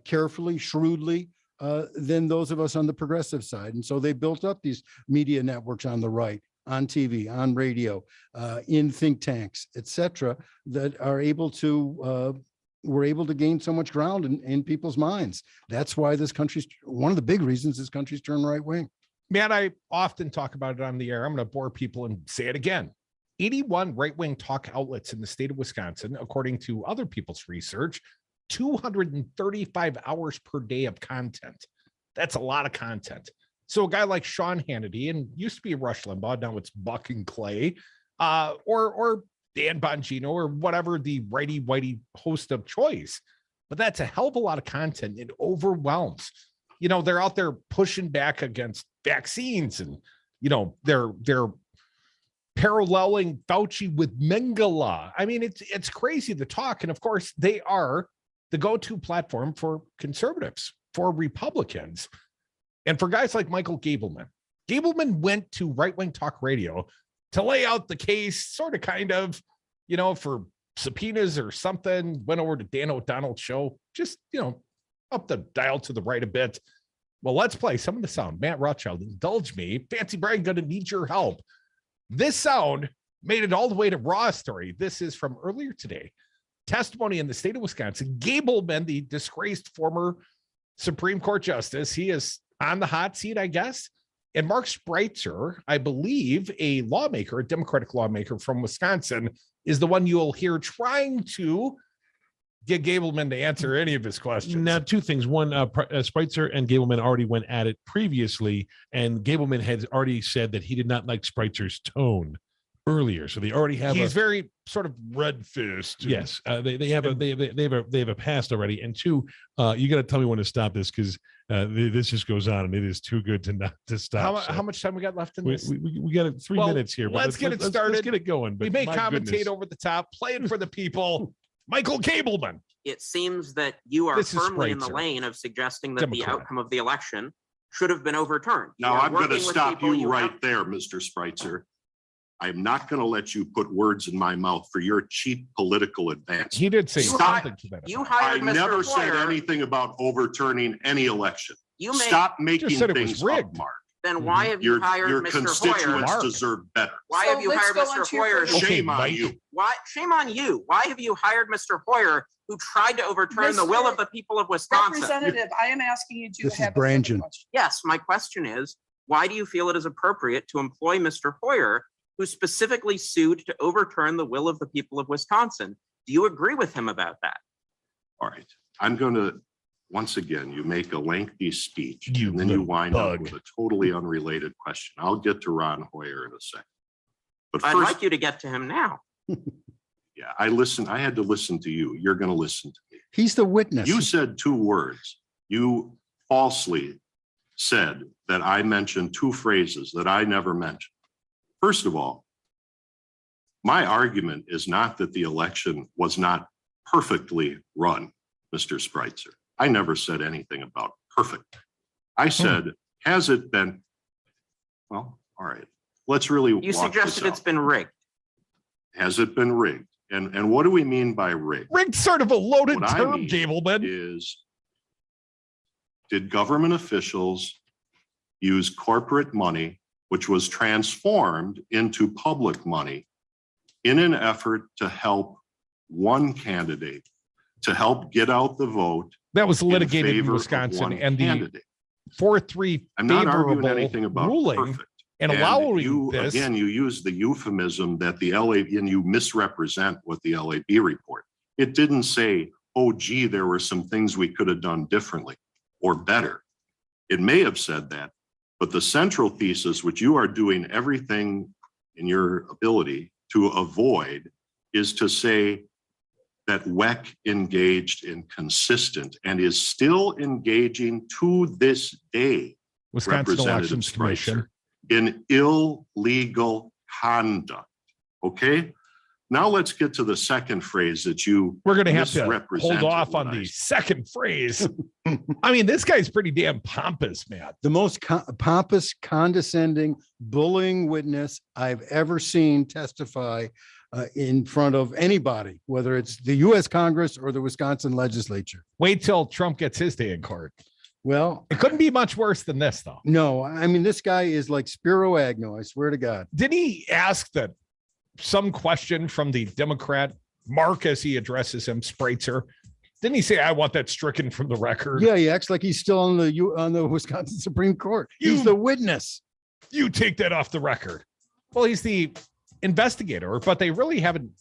carefully, shrewdly than those of us on the progressive side. And so they built up these media networks on the right, on TV, on radio, in think tanks, etc., that are able to we're able to gain so much ground in people's minds. That's why this country's one of the big reasons this country's turned right wing. Matt, I often talk about it on the air. I'm going to bore people and say it again. 81 right-wing talk outlets in the state of Wisconsin, according to other people's research, 235 hours per day of content. That's a lot of content. So a guy like Sean Hannity, and used to be Rush Limbaugh, now it's Buck and Clay, or Dan Bongino, or whatever the righty-whitey host of choice. But that's a hell of a lot of content. It overwhelms. You know, they're out there pushing back against vaccines, and, you know, they're paralleling Fauci with Mengele. I mean, it's crazy to talk. And of course, they are the go-to platform for conservatives, for Republicans, and for guys like Michael Gableman. Gableman went to right-wing talk radio to lay out the case, sort of, kind of, you know, for subpoenas or something. Went over to Dan O'Donnell's show, just, you know, up the dial to the right a bit. Well, let's play some of the sound. Matt Rothschild, indulge me. Fancy Brian, gonna need your help. This sound made it all the way to Raw Story. This is from earlier today. Testimony in the state of Wisconsin. Gableman, the disgraced former Supreme Court justice, he is on the hot seat, I guess. And Mark Spreitzer, I believe, a lawmaker, a Democratic lawmaker from Wisconsin, is the one you'll hear trying to get Gableman to answer any of his questions. Now, two things. One, Spreitzer and Gableman already went at it previously, and Gableman had already said that he did not like Spreitzer's tone earlier. So they already have. He's very sort of red-faced. Yes, they have a past already. And two, you got to tell me when to stop this, because this just goes on and it is too good to not to stop. How much time we got left in this? We got 3 minutes here. But let's get it started. Let's get it going. But we may commentate over the top, playing for the people. Michael Gableman. It seems that you are firmly in the lane of suggesting that the outcome of the election should have been overturned. Now, I'm going to stop you right there, Mr. Spreitzer. I'm not going to let you put words in my mouth for your cheap political advance. He did say something to that. You hired Mr. I never said anything about overturning any election. You stop making things up, Mark. Then why have you hired your Mr. constituents Hoyer? deserve better. Why have you hired Mr. Hoyer? Shame on you. Why? Shame on you. Why have you hired Mr. Hoyer, who tried to overturn the will of the people of Wisconsin? Representative, I am asking you to This is have a Brangen. question. Yes, my question is, why do you feel it is appropriate to employ Mr. Hoyer, who specifically sued to overturn the will of the people of Wisconsin? Do you agree with him about that? All right, I'm going to, once again, you make a lengthy speech and then you wind up with a totally unrelated question. I'll get to Ron Hoyer in a second. But I'd first, like you to get to him now. yeah, I had to listen to you. You're going to listen to me. He's the witness. You said two words. You falsely said that I mentioned two phrases that I never mentioned. First of all, my argument is not that the election was not perfectly run, Mr. Spreitzer. I never said anything about perfect. I said, has it been? Well, all right. Let's really You suggested it's been rigged. Has it been rigged? And what do we mean by rigged? Rigged, sort of a loaded What I term, mean Gableman. Is did government officials use corporate money, which was transformed into public money, in an effort to help one candidate, to help get out the vote? That was litigated in Wisconsin, and the 4-3 I'm not arguing favorable anything about ruling perfect. and allowing you, this. again, you use the euphemism that the LA, and you misrepresent what the LAB report. It didn't say, oh, gee, there were some things we could have done differently or better. It may have said that, but the central thesis, which you are doing everything in your ability to avoid, is to say that WEC engaged in consistent and is still engaging to this day, Wisconsin Representative Elections Commission, in illegal conduct. Okay. Now let's get to the second phrase that you We're going to have to hold off on the second phrase. I mean, this guy's pretty damn pompous, man. The most pompous, condescending, bullying witness I've ever seen testify in front of anybody, whether it's the U.S. Congress or the Wisconsin legislature. Wait till Trump gets his day in court. Well, it couldn't be much worse than this, though. No, I mean, this guy is like Spiro Agnew. I swear to God. Did he ask that some question from the Democrat, Mark, as he addresses him, Spreitzer? Didn't he say, I want that stricken from the record? Yeah, he acts like he's still on the Wisconsin Supreme Court. He's the witness. You take that off the record. Well, he's the investigator, but they really haven't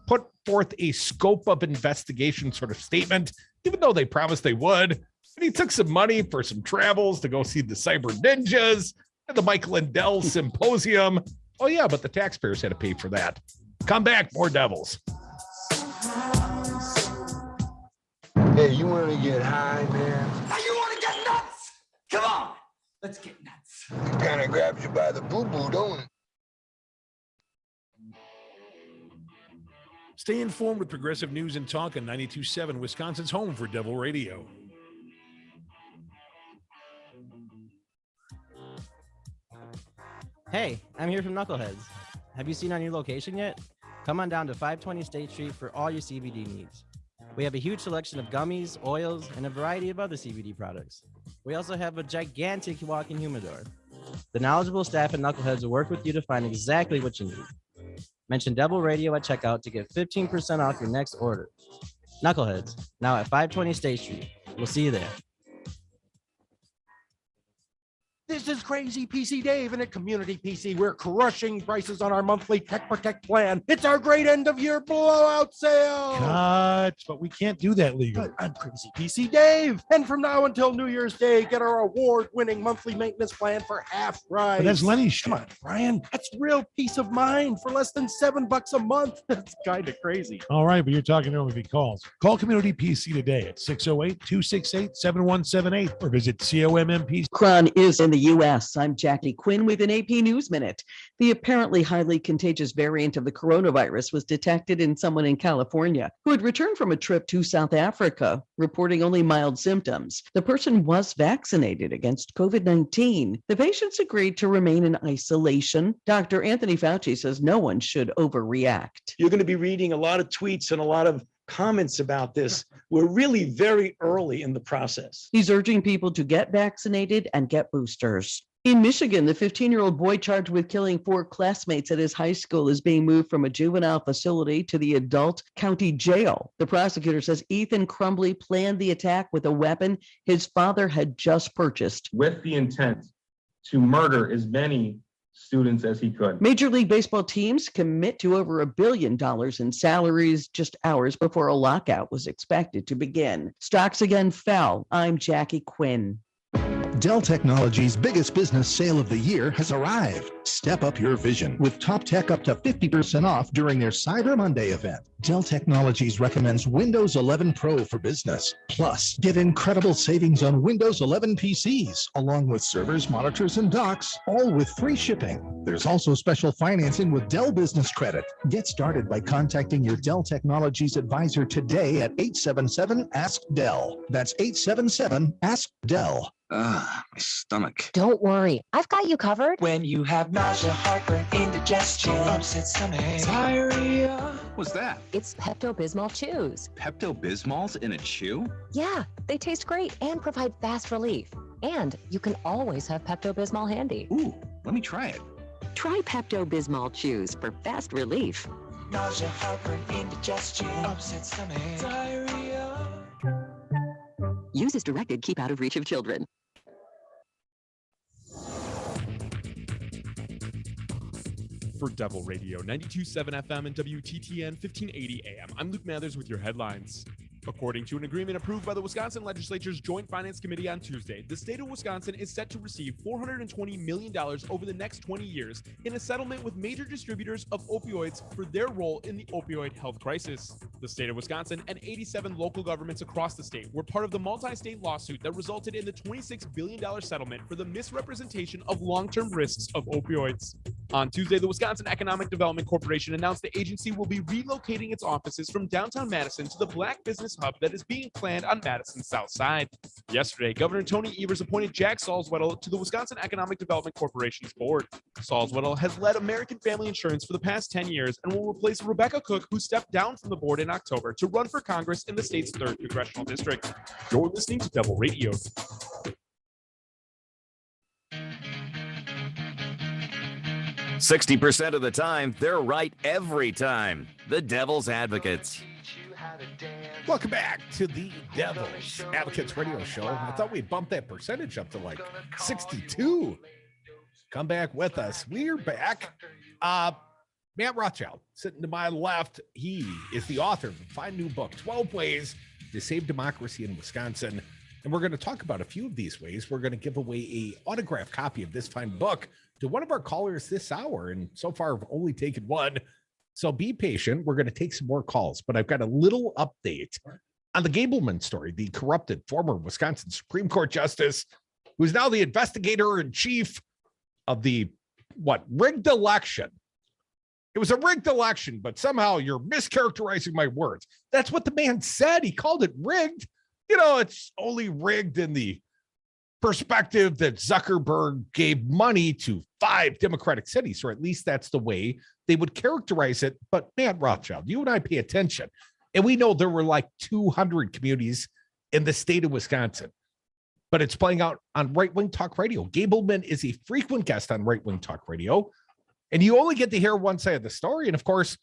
put forth a scope of investigation sort of statement, even though they promised they would. And he took some money for some travels to go see the Cyber Ninjas and the Mike Lindell Symposium. Oh, yeah, but the taxpayers had to pay for that. Come back, more devils. Hey, you want to get high, man? Now you want to get nuts? Come on, let's get nuts. It kind of grabs you by the boo-boo, don't it? Stay informed with Progressive News and Talk on 92.7, Wisconsin's home for Devil Radio. Hey, I'm here from Knuckleheads. Have you seen our new location yet? Come on down to 520 State Street for all your CBD needs. We have a huge selection of gummies, oils, and a variety of other CBD products. We also have a gigantic walk-in humidor. The knowledgeable staff at Knuckleheads will work with you to find exactly what you need. Mention Devil Radio at checkout to get 15% off your next order. Knuckleheads, now at 520 State Street. We'll see you there. This is Crazy PC Dave, and at Community PC, we're crushing prices on our monthly Tech Protect plan. It's our great end-of-year blowout sale. Cut, but we can't do that legally. I'm Crazy PC Dave, and from now until New Year's Day, get our award-winning monthly maintenance plan for half price. But that's Lenny's shit. Come on, Brian. That's real peace of mind for less than $7 a month. That's kind of crazy. All right, but you're talking to him if he calls. Call Community PC today at 608-268-7178 or visit COMMP. Cron is in the U.S. I'm Jackie Quinn with an AP News Minute. The apparently highly contagious variant of the coronavirus was detected in someone in California who had returned from a trip to South Africa, reporting only mild symptoms. The person was vaccinated against COVID-19. The patients agreed to remain in isolation. Dr. Anthony Fauci says no one should overreact. You're going to be reading a lot of tweets and a lot of comments about this, we're really very early in the process. He's urging people to get vaccinated and get boosters. In Michigan, the 15-year-old boy charged with killing 4 classmates at his high school is being moved from a juvenile facility to the adult county jail. The prosecutor says Ethan Crumbly planned the attack with a weapon his father had just purchased, with the intent to murder as many students as he could. Major League Baseball teams commit to over $1 billion in salaries just hours before a lockout was expected to begin. Stocks again fell. I'm Jackie Quinn. Dell Technologies' biggest business sale of the year has arrived. Step up your vision with top tech up to 50% off during their Cyber Monday event. Dell Technologies recommends Windows 11 Pro for business. Plus, get incredible savings on Windows 11 PCs, along with servers, monitors, and docks, all with free shipping. There's also special financing with Dell Business Credit. Get started by contacting your Dell Technologies advisor today at 877-ASK-DELL. That's 877-ASK-DELL. My stomach. Don't worry, I've got you covered. When you have nausea, heartburn, indigestion, upset stomach, diarrhea. What's that? It's Pepto-Bismol chews. Pepto-Bismol's in a chew? Yeah, they taste great and provide fast relief. And you can always have Pepto-Bismol handy. Ooh, let me try it. Try Pepto-Bismol chews for fast relief. Nausea, heartburn, indigestion, upset stomach, diarrhea. Use as directed. Keep out of reach of children. For Devil Radio 92.7 FM and WTTN 1580 AM, I'm Luke Mathers with your headlines. According to an agreement approved by the Wisconsin Legislature's Joint Finance Committee on Tuesday, the state of Wisconsin is set to receive $420 million over the next 20 years in a settlement with major distributors of opioids for their role in the opioid health crisis. The state of Wisconsin and 87 local governments across the state were part of the multi-state lawsuit that resulted in the $26 billion settlement for the misrepresentation of long-term risks of opioids. On Tuesday, the Wisconsin Economic Development Corporation announced the agency will be relocating its offices from downtown Madison to the Black Business Hub that is being planned on Madison's south side. Yesterday, Governor Tony Evers appointed Jack Salzwedel to the Wisconsin Economic Development Corporation's board. Salzwedel has led American Family Insurance for the past 10 years and will replace Rebecca Cook, who stepped down from the board in October to run for Congress in the state's 3rd congressional district. You're listening to Devil Radio. %60 of the time, they're right every time. The Devil's Advocates. Welcome back to the Devil's Advocates Radio Show. I thought we'd bump that percentage up to like 62. Come back with us. We're back. Matt Rothschild, sitting to my left, he is the author of a fine new book, 12 Ways to Save Democracy in Wisconsin. And we're going to talk about a few of these ways. We're going to give away an autographed copy of this fine book to one of our callers this hour. And so far, I've only taken one. So be patient. We're going to take some more calls, but I've got a little update on the Gableman story, the corrupted former Wisconsin Supreme Court justice, who's now the investigator in chief of the, rigged election. It was a rigged election, but somehow you're mischaracterizing my words. That's what the man said. He called it rigged. You know, it's only rigged in the perspective that Zuckerberg gave money to 5 Democratic cities, or at least that's the way they would characterize it. But man, Rothschild, you and I pay attention, and we know there were like 200 communities in the state of Wisconsin, but it's playing out on Right Wing Talk Radio. Gableman is a frequent guest on Right Wing Talk Radio, and you only get to hear one side of the story. And of course,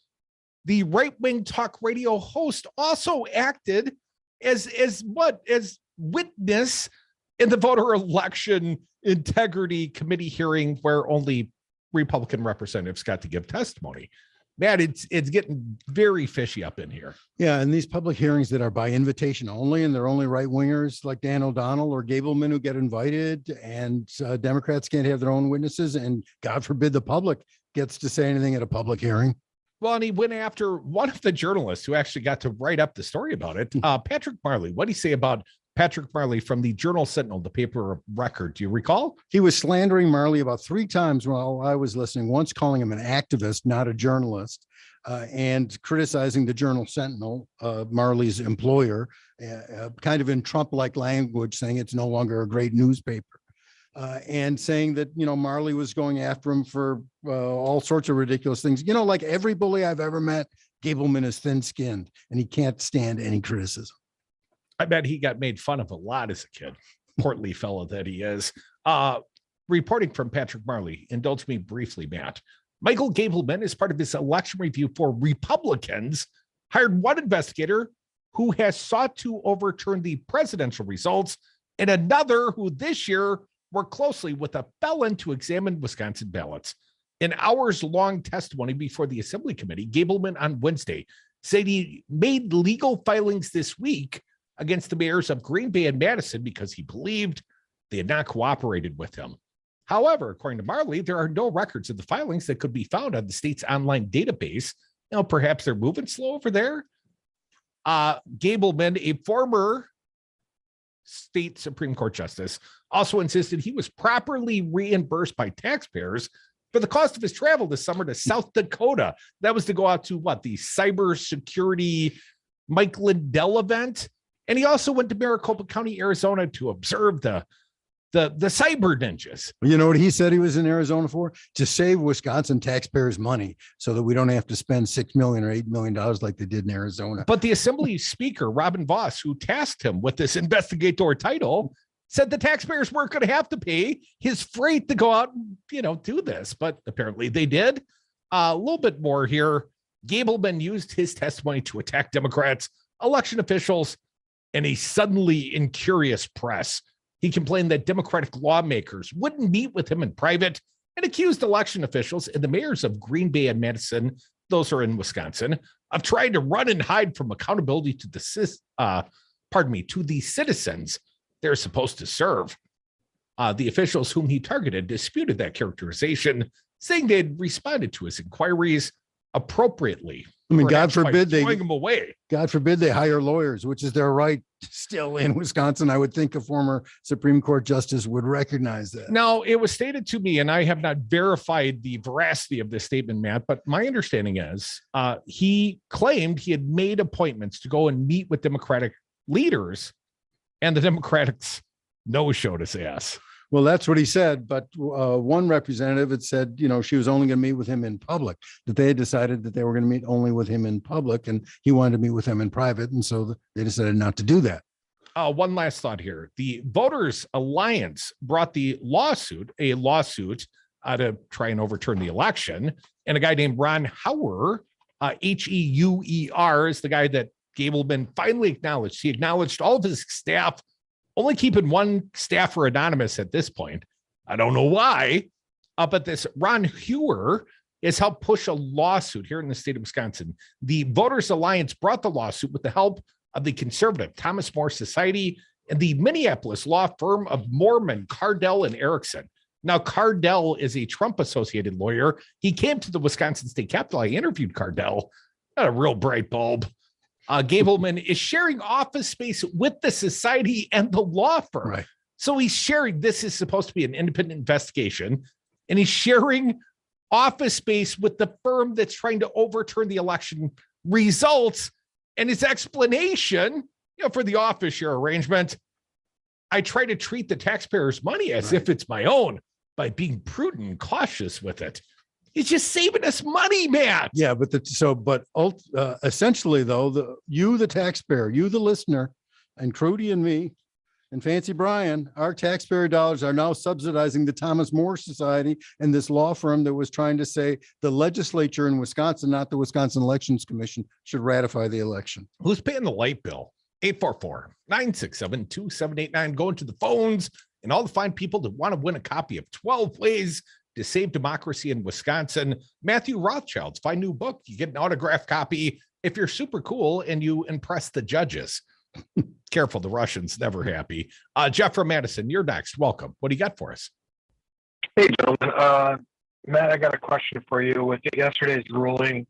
the Right Wing Talk Radio host also acted as witness in the voter election integrity committee hearing where only Republican representatives got to give testimony. Man, it's getting very fishy up in here. Yeah, and these public hearings that are by invitation only, and they're only right wingers like Dan O'Donnell or Gableman who get invited, and Democrats can't have their own witnesses, and God forbid the public gets to say anything at a public hearing. Well, and he went after one of the journalists who actually got to write up the story about it, Patrick Marley. What do you say about Patrick Marley from the Journal Sentinel, the paper of record? Do you recall? He was slandering Marley about 3 times while I was listening, once calling him an activist, not a journalist, and criticizing the Journal Sentinel, Marley's employer, kind of in Trump-like language, saying it's no longer a great newspaper. And saying that, Marley was going after him for all sorts of ridiculous things. Like every bully I've ever met Gableman is thin-skinned and he can't stand any criticism. I bet he got made fun of a lot as a kid. Portly fellow that he is. Reporting from Patrick Marley, indulge me briefly, Matt. Michael Gableman, as part of his election review for Republicans, hired one investigator who has sought to overturn the presidential results and another who this year worked closely with a felon to examine Wisconsin ballots. In hours-long testimony before the Assembly Committee, Gableman on Wednesday said he made legal filings this week against the mayors of Green Bay and Madison because he believed they had not cooperated with him. However, according to Marley, there are no records of the filings that could be found on the state's online database. You know, perhaps they're moving slow over there. Gableman, a former state Supreme Court justice, also insisted he was properly reimbursed by taxpayers for the cost of his travel this summer to South Dakota. That was to go out to the cybersecurity Mike Lindell event. And he also went to Maricopa County, Arizona to observe the cyber ninjas. You know what he said he was in Arizona for? To save Wisconsin taxpayers money so that we don't have to spend $6 million or $8 million like they did in Arizona. But the Assembly Speaker, Robin Voss, who tasked him with this investigator title, said the taxpayers weren't going to have to pay his freight to go out and, do this. But apparently they did. A little bit more here. Gableman used his testimony to attack Democrats, election officials, and a suddenly incurious press. He complained that Democratic lawmakers wouldn't meet with him in private and accused election officials and the mayors of Green Bay and Madison, those are in Wisconsin, of trying to run and hide from accountability to the citizens they're supposed to serve. The officials whom he targeted disputed that characterization, saying they had responded to his inquiries appropriately. I mean, God forbid throwing them away. God forbid they hire lawyers, which is their right still in Wisconsin. I would think a former Supreme Court justice would recognize that. Now, it was stated to me, and I have not verified the veracity of this statement, Matt, but my understanding is he claimed he had made appointments to go and meet with Democratic leaders, and the Democrats no-showed his ass. Well, that's what he said. But one representative had said, she was only going to meet with him in public, that they had decided that they were going to meet only with him in public and he wanted to meet with him in private. And so they decided not to do that. One last thought here. The Voters Alliance brought a lawsuit to try and overturn the election. And a guy named Ron Heuer, Heuer, is the guy that Gableman finally acknowledged. He acknowledged all of his staff, only keeping one staffer anonymous at this point. I don't know why, but this Ron Heuer has helped push a lawsuit here in the state of Wisconsin. The Voters Alliance brought the lawsuit with the help of the conservative Thomas More Society and the Minneapolis law firm of Mormon, Cardell and Erickson. Now, Cardell is a Trump-associated lawyer. He came to the Wisconsin State Capitol. I interviewed Cardell. Not a real bright bulb. Gableman is sharing office space with the society and the law firm. Right. So he's sharing, this is supposed to be an independent investigation, and he's sharing office space with the firm that's trying to overturn the election results. And his explanation, for the office share arrangement, I try to treat the taxpayers' money as if it's my own by being prudent and cautious with it. He's just saving us money, man. Yeah, but essentially, though, the taxpayer, you, the listener, and Crudy and me, and Fancy Brian, our taxpayer dollars are now subsidizing the Thomas More Society and this law firm that was trying to say the legislature in Wisconsin, not the Wisconsin Elections Commission, should ratify the election. Who's paying the light bill? 844-967-2789. Going to the phones and all the fine people that want to win a copy of 12 Ways to Save Democracy in Wisconsin. Matthew Rothschild's fine new book. You get an autographed copy if you're super cool and you impress the judges. Careful, the Russians never happy. Jeff from Madison, you're next. Welcome. What do you got for us? Hey, gentlemen. Matt, I got a question for you. With yesterday's ruling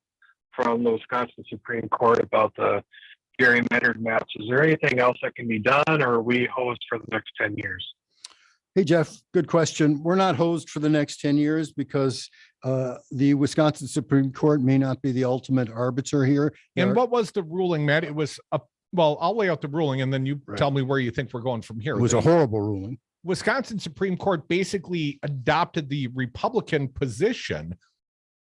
from the Wisconsin Supreme Court about the gerrymandered maps, is there anything else that can be done, or are we hosed for the next 10 years? Hey, Jeff, good question. We're not hosed for the next 10 years because the Wisconsin Supreme Court may not be the ultimate arbiter here. And what was the ruling, Matt? It was, I'll lay out the ruling and then you tell me where you think we're going from here. It was a horrible ruling. Wisconsin Supreme Court basically adopted the Republican position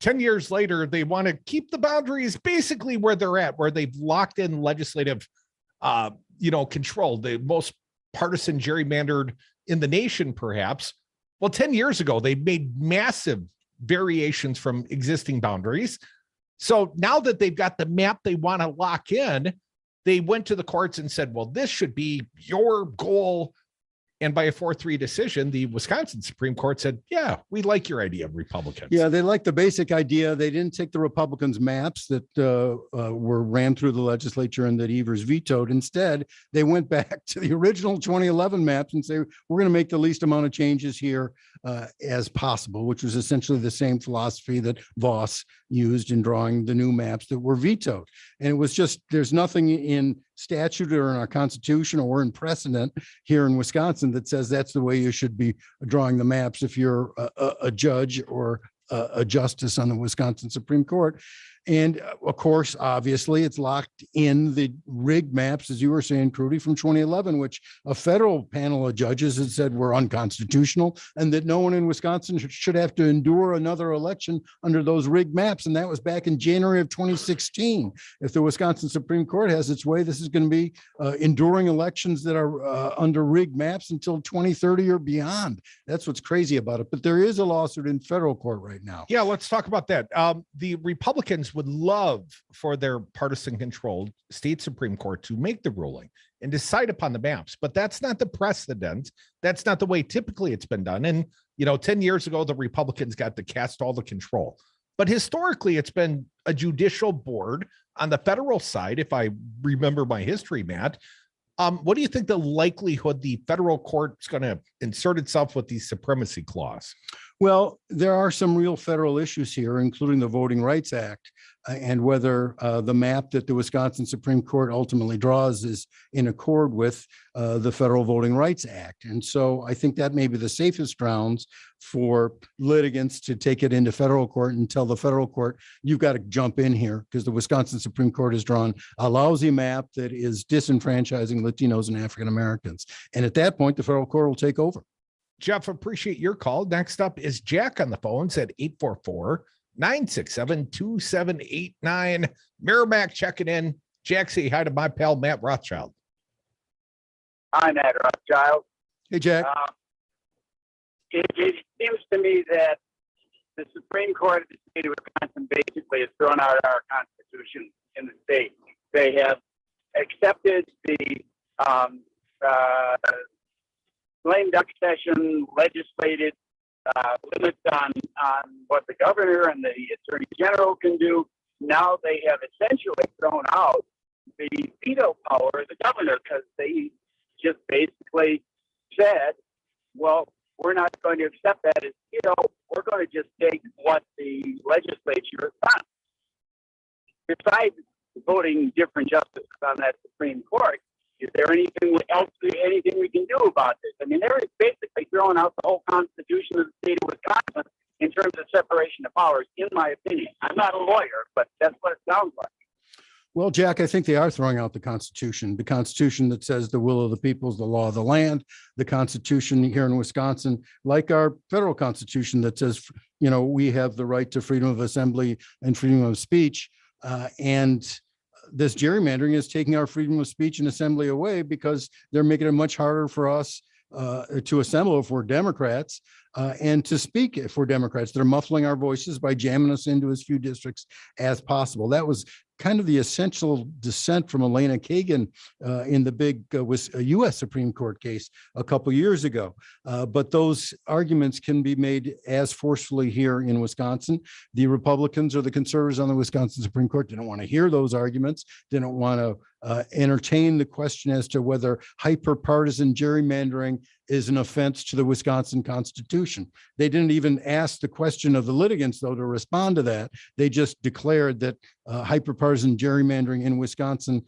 10 years later, they want to keep the boundaries basically where they're at, where they've locked in legislative, control, the most partisan gerrymandered in the nation, perhaps. Well, 10 years ago, they made massive variations from existing boundaries. So now that they've got the map they want to lock in, they went to the courts and said, well, this should be your goal. And by a 4-3 decision, the Wisconsin Supreme Court said, yeah, we like your idea, Republicans. Yeah, they like the basic idea. They didn't take the Republicans' maps that were ran through the legislature and that Evers vetoed. Instead, they went back to the original 2011 maps and say, we're going to make the least amount of changes here as possible, which was essentially the same philosophy that Voss used in drawing the new maps that were vetoed. And it was just, there's nothing in statute or in our constitution or in precedent here in Wisconsin that says that's the way you should be drawing the maps if you're a judge or a justice on the Wisconsin Supreme Court. And of course, obviously, it's locked in the rigged maps, as you were saying, Crudy, from 2011, which a federal panel of judges had said were unconstitutional and that no one in Wisconsin should have to endure another election under those rigged maps. And that was back in January of 2016. If the Wisconsin Supreme Court has its way, this is going to be enduring elections that are under rigged maps until 2030 or beyond. That's what's crazy about it. But there is a lawsuit in federal court right now. Yeah, let's talk about that. The Republicans would love for their partisan controlled state Supreme Court to make the ruling and decide upon the maps, but that's not the precedent. That's not the way typically it's been done. And, 10 years ago, the Republicans got to cast all the control, but historically it's been a judicial board on the federal side. If I remember my history, Matt, what do you think the likelihood the federal court's going to insert itself with the supremacy clause? Well, there are some real federal issues here, including the Voting Rights Act, and whether the map that the Wisconsin Supreme Court ultimately draws is in accord with the Federal Voting Rights Act. And so I think that may be the safest grounds for litigants to take it into federal court and tell the federal court, you've got to jump in here because the Wisconsin Supreme Court has drawn a lousy map that is disenfranchising Latinos and African Americans. And at that point, the federal court will take over. Jeff, appreciate your call. Next up is Jack on the phones at 844-967-2789. Merrimack checking in. Jack, say hi to my pal, Matt Rothschild. Hi, Matt Rothschild. Hey, Jack. It seems to me that the Supreme Court of the state of Wisconsin basically has thrown out our Constitution in the state. They have accepted the lame duck session legislated limits on what the governor and the attorney general can do. Now they have essentially thrown out the veto power of the governor because they just basically said, well, we're not going to accept that as veto. We're going to just take what the legislature has done. Besides voting different justices on that Supreme Court, is there anything we can do about this? I mean, they're basically throwing out the whole Constitution of the state of Wisconsin in terms of separation of powers, in my opinion. I'm not a lawyer, but that's what it sounds like. Well, Jack, I think they are throwing out the Constitution that says the will of the people is the law of the land. The Constitution here in Wisconsin, like our federal Constitution that says, we have the right to freedom of assembly and freedom of speech. And this gerrymandering is taking our freedom of speech and assembly away because they're making it much harder for us to assemble if we're Democrats and to speak if we're Democrats. They're muffling our voices by jamming us into as few districts as possible. That was kind of the essential dissent from Elena Kagan in the big U.S. Supreme Court case a couple years ago. But those arguments can be made as forcefully here in Wisconsin. The Republicans or the conservatives on the Wisconsin Supreme Court didn't want to hear those arguments, didn't want to entertain the question as to whether hyper-partisan gerrymandering is an offense to the Wisconsin Constitution. They didn't even ask the question of the litigants, though, to respond to that. They just declared that hyper-partisan gerrymandering in Wisconsin,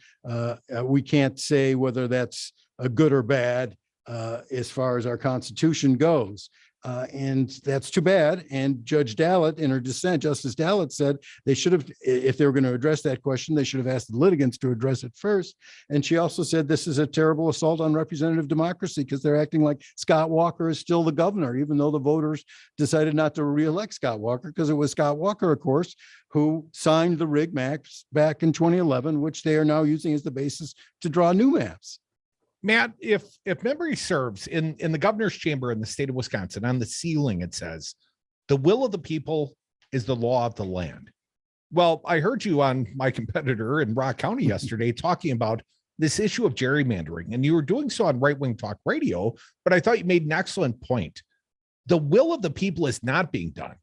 we can't say whether that's good or bad as far as our Constitution goes. And that's too bad. And Judge Dallett, in her dissent, Justice Dallett said they should have, if they were going to address that question, they should have asked the litigants to address it first. And she also said this is a terrible assault on representative democracy because they're acting like Scott Walker is still the governor, even though the voters decided not to reelect Scott Walker, because it was Scott Walker, of course, who signed the rig maps back in 2011, which they are now using as the basis to draw new maps. Matt, if memory serves, in the governor's chamber in the state of Wisconsin, on the ceiling, it says, the will of the people is the law of the land. Well, I heard you on my competitor in Rock County yesterday talking about this issue of gerrymandering, and you were doing so on Right Wing Talk Radio, but I thought you made an excellent point. The will of the people is not being done.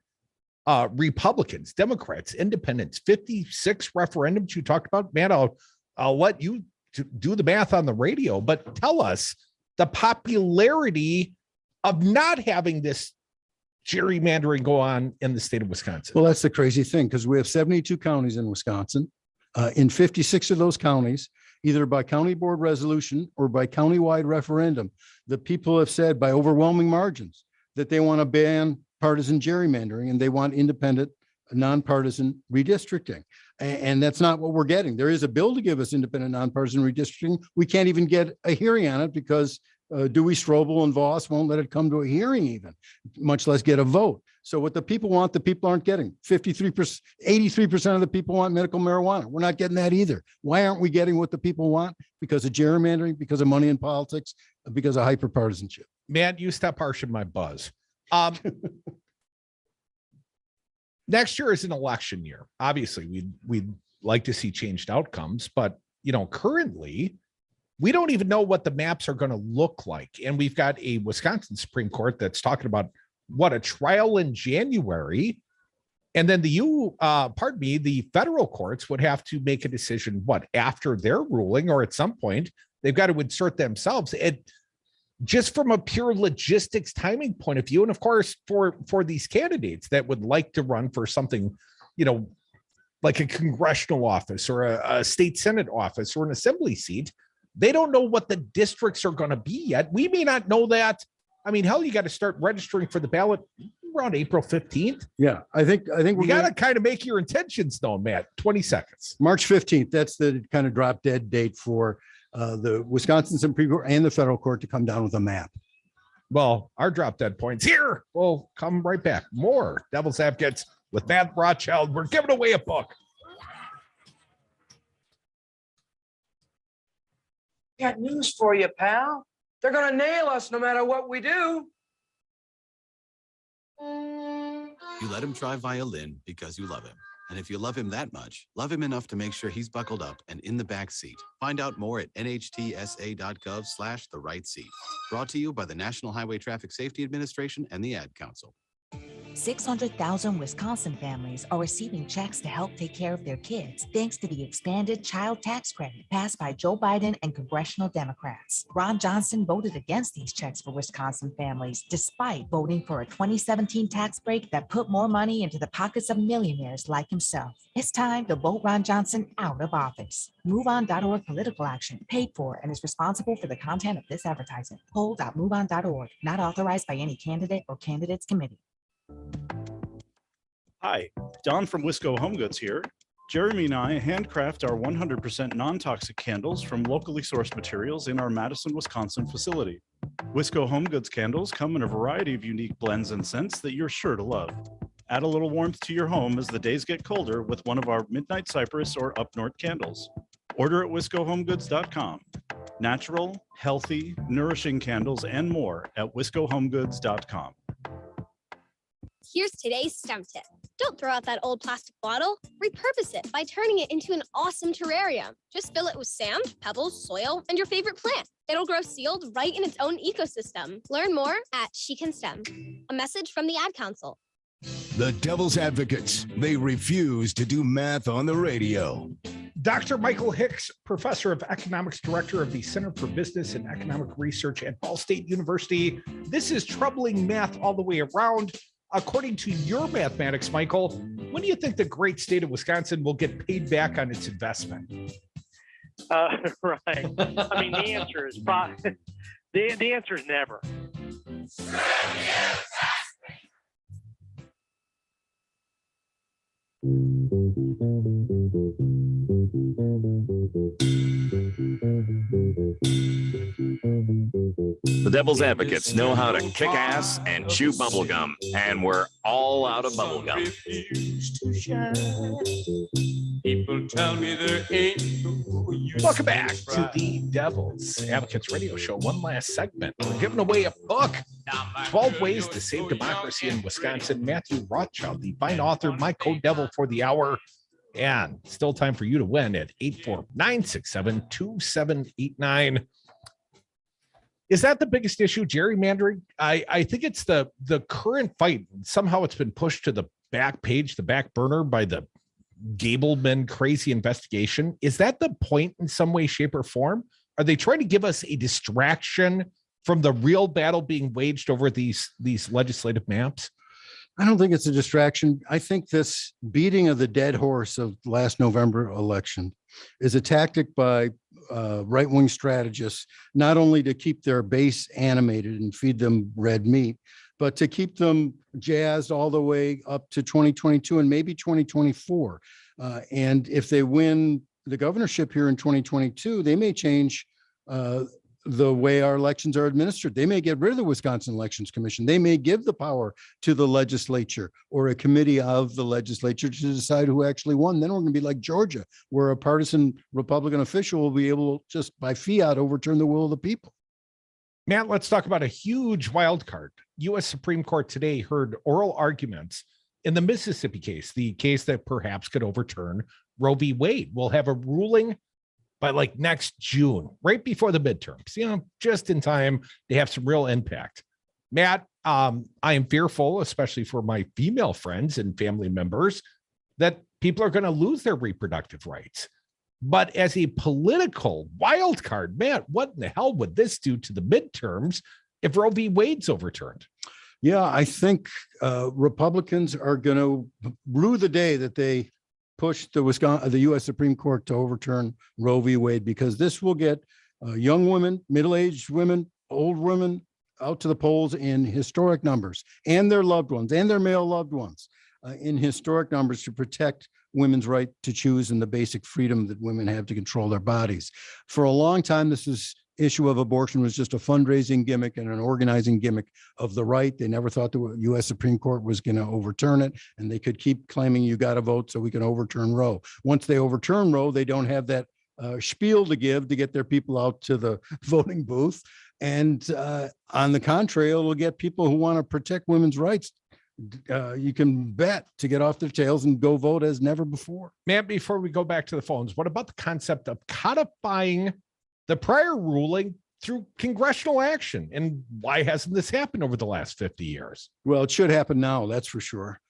Republicans, Democrats, independents, 56 referendums you talked about. Matt, I'll let you to do the math on the radio, but tell us the popularity of not having this gerrymandering go on in the state of Wisconsin. Well, that's the crazy thing, because we have 72 counties in Wisconsin. In 56 of those counties, either by county board resolution or by countywide referendum, the people have said by overwhelming margins that they want to ban partisan gerrymandering and they want independent, nonpartisan redistricting. And that's not what we're getting. There is a bill to give us independent, nonpartisan redistricting. We can't even get a hearing on it because Dewey, Strobel, and Voss won't let it come to a hearing even, much less get a vote. So what the people want, the people aren't getting. 83% of the people want medical marijuana. We're not getting that either. Why aren't we getting what the people want? Because of gerrymandering, because of money in politics, because of hyperpartisanship. Man, you stop harshing my buzz. Next year is an election year. Obviously, we'd like to see changed outcomes, but currently we don't even know what the maps are going to look like. And we've got a Wisconsin Supreme Court that's talking about a trial in January. And then the federal courts would have to make a decision, after their ruling, or at some point, they've got to insert themselves. Just from a pure logistics timing point of view. And of course, for these candidates that would like to run for something, like a congressional office or a state Senate office or an assembly seat, they don't know what the districts are going to be yet. We may not know that. I mean, hell, you got to start registering for the ballot around April 15th. Yeah, I think we got to kind of make your intentions known, Matt. 20 seconds. March 15th. That's the kind of drop dead date for the Wisconsin Supreme Court and the federal court to come down with a map. Well, our drop dead points here. We'll come right back. More Devil's Advocates with Matt Rothschild. We're giving away a book. Got news for you, pal. They're gonna nail us no matter what we do. You let him try violin because you love him. And if you love him that much, love him enough to make sure he's buckled up and in the back seat. Find out more at nhtsa.gov/the-right-seat. Brought to you by the National Highway Traffic Safety Administration and the Ad Council. 600,000 Wisconsin families are receiving checks to help take care of their kids, thanks to the expanded child tax credit passed by Joe Biden and congressional Democrats. Ron Johnson voted against these checks for Wisconsin families, despite voting for a 2017 tax break that put more money into the pockets of millionaires like himself. It's time to vote Ron Johnson out of office. MoveOn.org political action, paid for and is responsible for the content of this advertisement. Poll.moveon.org, not authorized by any candidate or candidates committee. Hi, Don from Wisco Home Goods here. Jeremy and I handcraft our 100% non-toxic candles from locally sourced materials in our Madison, Wisconsin facility. Wisco Home Goods candles come in a variety of unique blends and scents that you're sure to love. Add a little warmth to your home as the days get colder with one of our Midnight Cypress or Up North candles. Order at wiscohomegoods.com. Natural, healthy, nourishing candles and more at wiscohomegoods.com. Here's today's STEM tip. Don't throw out that old plastic bottle. Repurpose it by turning it into an awesome terrarium. Just fill it with sand, pebbles, soil, and your favorite plant. It'll grow sealed right in its own ecosystem. Learn more at She Can STEM. A message from the Ad Council. The Devil's Advocates. They refuse to do math on the radio. Dr. Michael Hicks, professor of economics, director of the Center for Business and Economic Research at Ball State University. This is troubling math all the way around. According to your mathematics, Michael, when do you think the great state of Wisconsin will get paid back on its investment? Right. I mean, the answer is probably, the answer is never. The Devil's Advocates know how to kick ass and chew bubblegum, and we're all out of bubblegum. People tell me there ain't no use. Welcome back to the Devil's Advocates Radio Show. One last segment. We're giving away a book, 12 Ways to Save Democracy in Wisconsin. Matthew Rothschild, the fine author, my co-devil for the hour. And still time for you to win at 849672789. Is that the biggest issue, gerrymandering? I think it's the current fight. Somehow it's been pushed to the back page, the back burner by the Gableman crazy investigation. Is that the point in some way, shape, or form? Are they trying to give us a distraction from the real battle being waged over these legislative maps? I don't think it's a distraction. I think this beating of the dead horse of last November election is a tactic by right-wing strategists, not only to keep their base animated and feed them red meat, but to keep them jazzed all the way up to 2022 and maybe 2024. And if they win the governorship here in 2022, they may change the way our elections are administered. They may get rid of the Wisconsin Elections Commission. They may give the power to the legislature or a committee of the legislature to decide who actually won. Then we're going to be like Georgia, where a partisan Republican official will be able just by fiat overturn the will of the people. Matt, let's talk about a huge wild card. U.S. Supreme Court today heard oral arguments in the Mississippi case, the case that perhaps could overturn Roe v. Wade. We'll have a ruling by like next June, right before the midterms, just in time to have some real impact. Matt, I am fearful, especially for my female friends and family members, that people are going to lose their reproductive rights. But as a political wild card, Matt, what in the hell would this do to the midterms if Roe v. Wade's overturned? Yeah, I think Republicans are going to rue the day that they pushed the U.S. Supreme Court to overturn Roe v. Wade, because this will get young women, middle-aged women, old women out to the polls in historic numbers, and their loved ones and their male loved ones in historic numbers to protect women's right to choose and the basic freedom that women have to control their bodies. For a long time, this issue of abortion was just a fundraising gimmick and an organizing gimmick of the right. They never thought the U.S. Supreme Court was going to overturn it, and they could keep claiming you got to vote so we can overturn Roe. Once they overturn Roe, they don't have that spiel to give to get their people out to the voting booth. And on the contrary, it'll get people who want to protect women's rights, you can bet, to get off their tails and go vote as never before. Matt, before we go back to the phones, what about the concept of codifying the prior ruling through congressional action? And why hasn't this happened over the last 50 years? Well, it should happen now, that's for sure.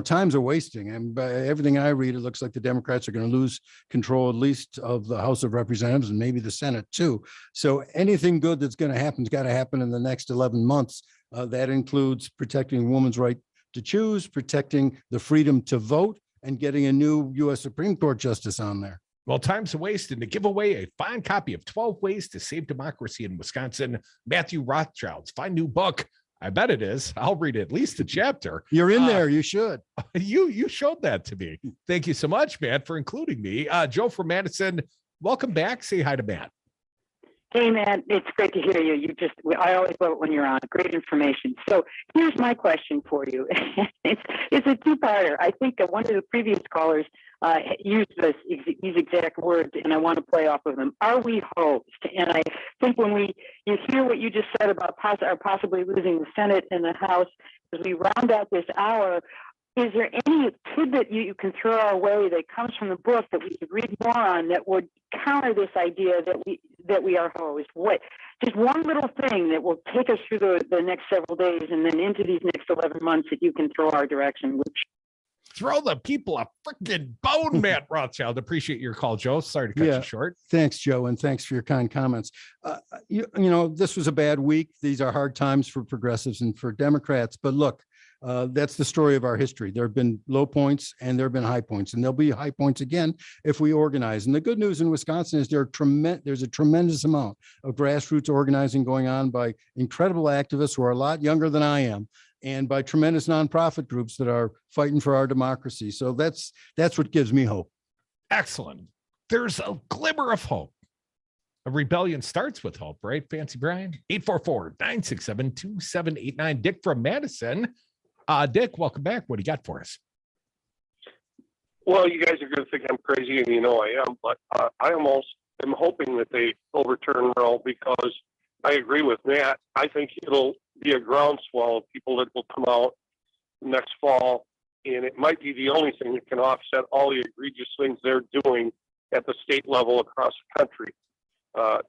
Times are wasting. And by everything I read, it looks like the Democrats are going to lose control, at least of the House of Representatives and maybe the Senate too. So anything good that's going to happen has got to happen in the next 11 months. That includes protecting a woman's right to choose, protecting the freedom to vote, and getting a new U.S. Supreme Court justice on there. Well, time's a waste, and to give away a fine copy of 12 Ways to Save Democracy in Wisconsin, Matthew Rothschild's fine new book. I bet it is. I'll read at least a chapter. You're in there. You should. You showed that to me. Thank you so much, Matt, for including me. Joe from Madison, welcome back. Say hi to Matt. Hey, Matt, it's great to hear you. I always love it when you're on. Great information. So here's my question for you. It's a two-parter. I think one of the previous callers used these exact words, and I want to play off of them. Are we hosed? And I think when you hear what you just said about possibly losing the Senate and the House, as we round out this hour, is there any tidbit you can throw our way that comes from the book that we could read more on that would counter this idea that we are hosed? Just one little thing that will take us through the next several days and then into these next 11 months that you can throw our direction. Throw the people a freaking bone, Matt Rothschild. Appreciate your call, Joe. Sorry to cut you short. Thanks, Joe, and thanks for your kind comments. This was a bad week. These are hard times for progressives and for Democrats. But look, that's the story of our history. There have been low points and there have been high points, and there'll be high points again if we organize. And the good news in Wisconsin is there's a tremendous amount of grassroots organizing going on by incredible activists who are a lot younger than I am, and by tremendous nonprofit groups that are fighting for our democracy. So that's what gives me hope. Excellent. There's a glimmer of hope. A rebellion starts with hope, right? Fancy Brian? 844-967-2789. Dick from Madison. Dick, welcome back. What do you got for us? Well, you guys are going to think I'm crazy, and you know I am, but I almost am hoping that they overturn Roe, because I agree with Matt. I think it'll be a groundswell of people that will come out next fall, and it might be the only thing that can offset all the egregious things they're doing at the state level across the country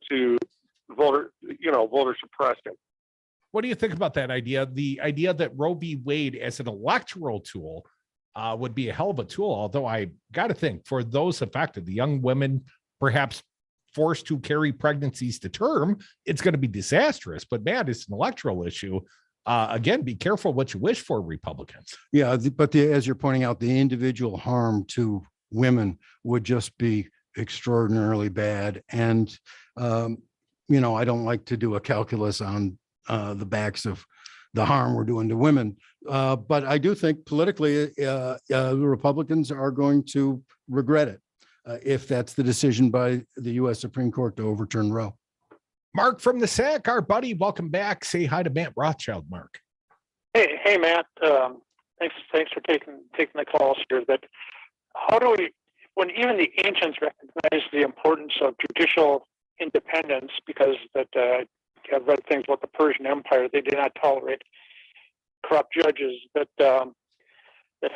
to voter suppression. What do you think about that idea? The idea that Roe v. Wade as an electoral tool would be a hell of a tool, although I got to think for those affected, the young women perhaps forced to carry pregnancies to term, it's going to be disastrous. But man, it's an electoral issue. Again, be careful what you wish for, Republicans. Yeah, but as you're pointing out, the individual harm to women would just be extraordinarily bad. And, I don't like to do a calculus on the backs of the harm we're doing to women. But I do think politically, the Republicans are going to regret it if that's the decision by the U.S. Supreme Court to overturn Roe. Mark from the SAC, our buddy, welcome back. Say hi to Matt Rothschild, Mark. Hey, Matt. Thanks for taking the calls here. But how do we, when even the ancients recognized the importance of judicial independence, because that I've read things about the Persian Empire, they did not tolerate corrupt judges. That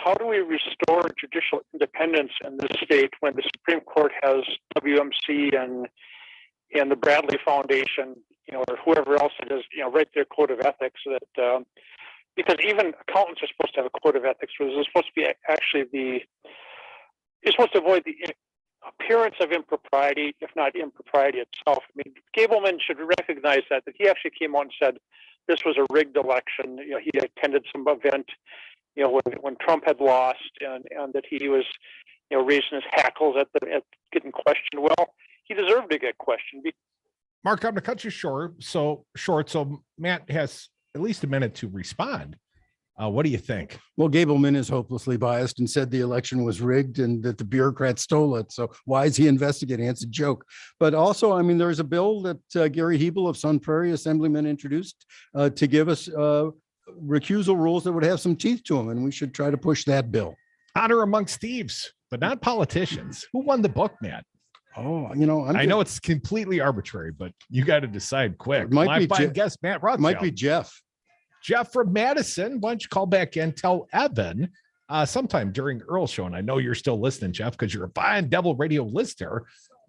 how do we restore judicial independence in this state when the Supreme Court has WMC and the Bradley Foundation, or whoever else it is, write their code of ethics? That because even accountants are supposed to have a code of ethics, which is supposed to be you're supposed to avoid the appearance of impropriety, if not impropriety itself. I mean, Gableman should recognize that he actually came out and said this was a rigged election. He attended some event, when Trump had lost, and that he was, raising his hackles at getting questioned. Well, he deserved to get questioned. Mark, I'm going to cut you short. So Matt has at least a minute to respond. What do you think? Well, Gableman is hopelessly biased and said the election was rigged and that the bureaucrats stole it. So why is he investigating? It's a joke. But also, there's a bill that Gary Hebel of Sun Prairie, Assemblyman, introduced to give us recusal rules that would have some teeth to them. And we should try to push that bill. Honor amongst thieves, but not politicians. Who won the book, Matt? Oh, I know it's completely arbitrary, but you got to decide quick. My guest, Matt Rothschild. Might be Jeff. Jeff from Madison, why don't you call back and tell Evan sometime during Earl's show, and I know you're still listening, Jeff, because you're a fine Devil Radio listener.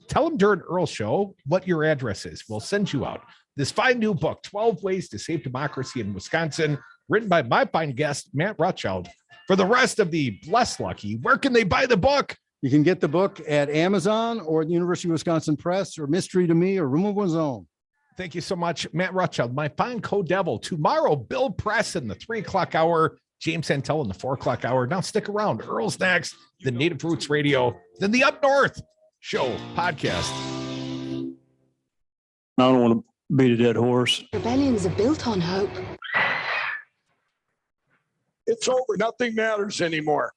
Tell him during Earl's show what your address is. We'll send you out this fine new book, 12 Ways to Save Democracy in Wisconsin, written by my fine guest, Matt Rothschild. For the rest of the Bless Lucky, where can they buy the book? You can get the book at Amazon or the University of Wisconsin Press or Mystery to Me or Room of One's Own. Thank you so much, Matt Rothschild, my fine co-devil. Tomorrow, Bill Press in the 3 o'clock hour, James Santel in the 4 o'clock hour. Now stick around. Earl's next, the Native Roots Radio, then the Up North Show podcast. I don't want to beat a dead horse. Rebellions are built on hope. It's over. Nothing matters anymore.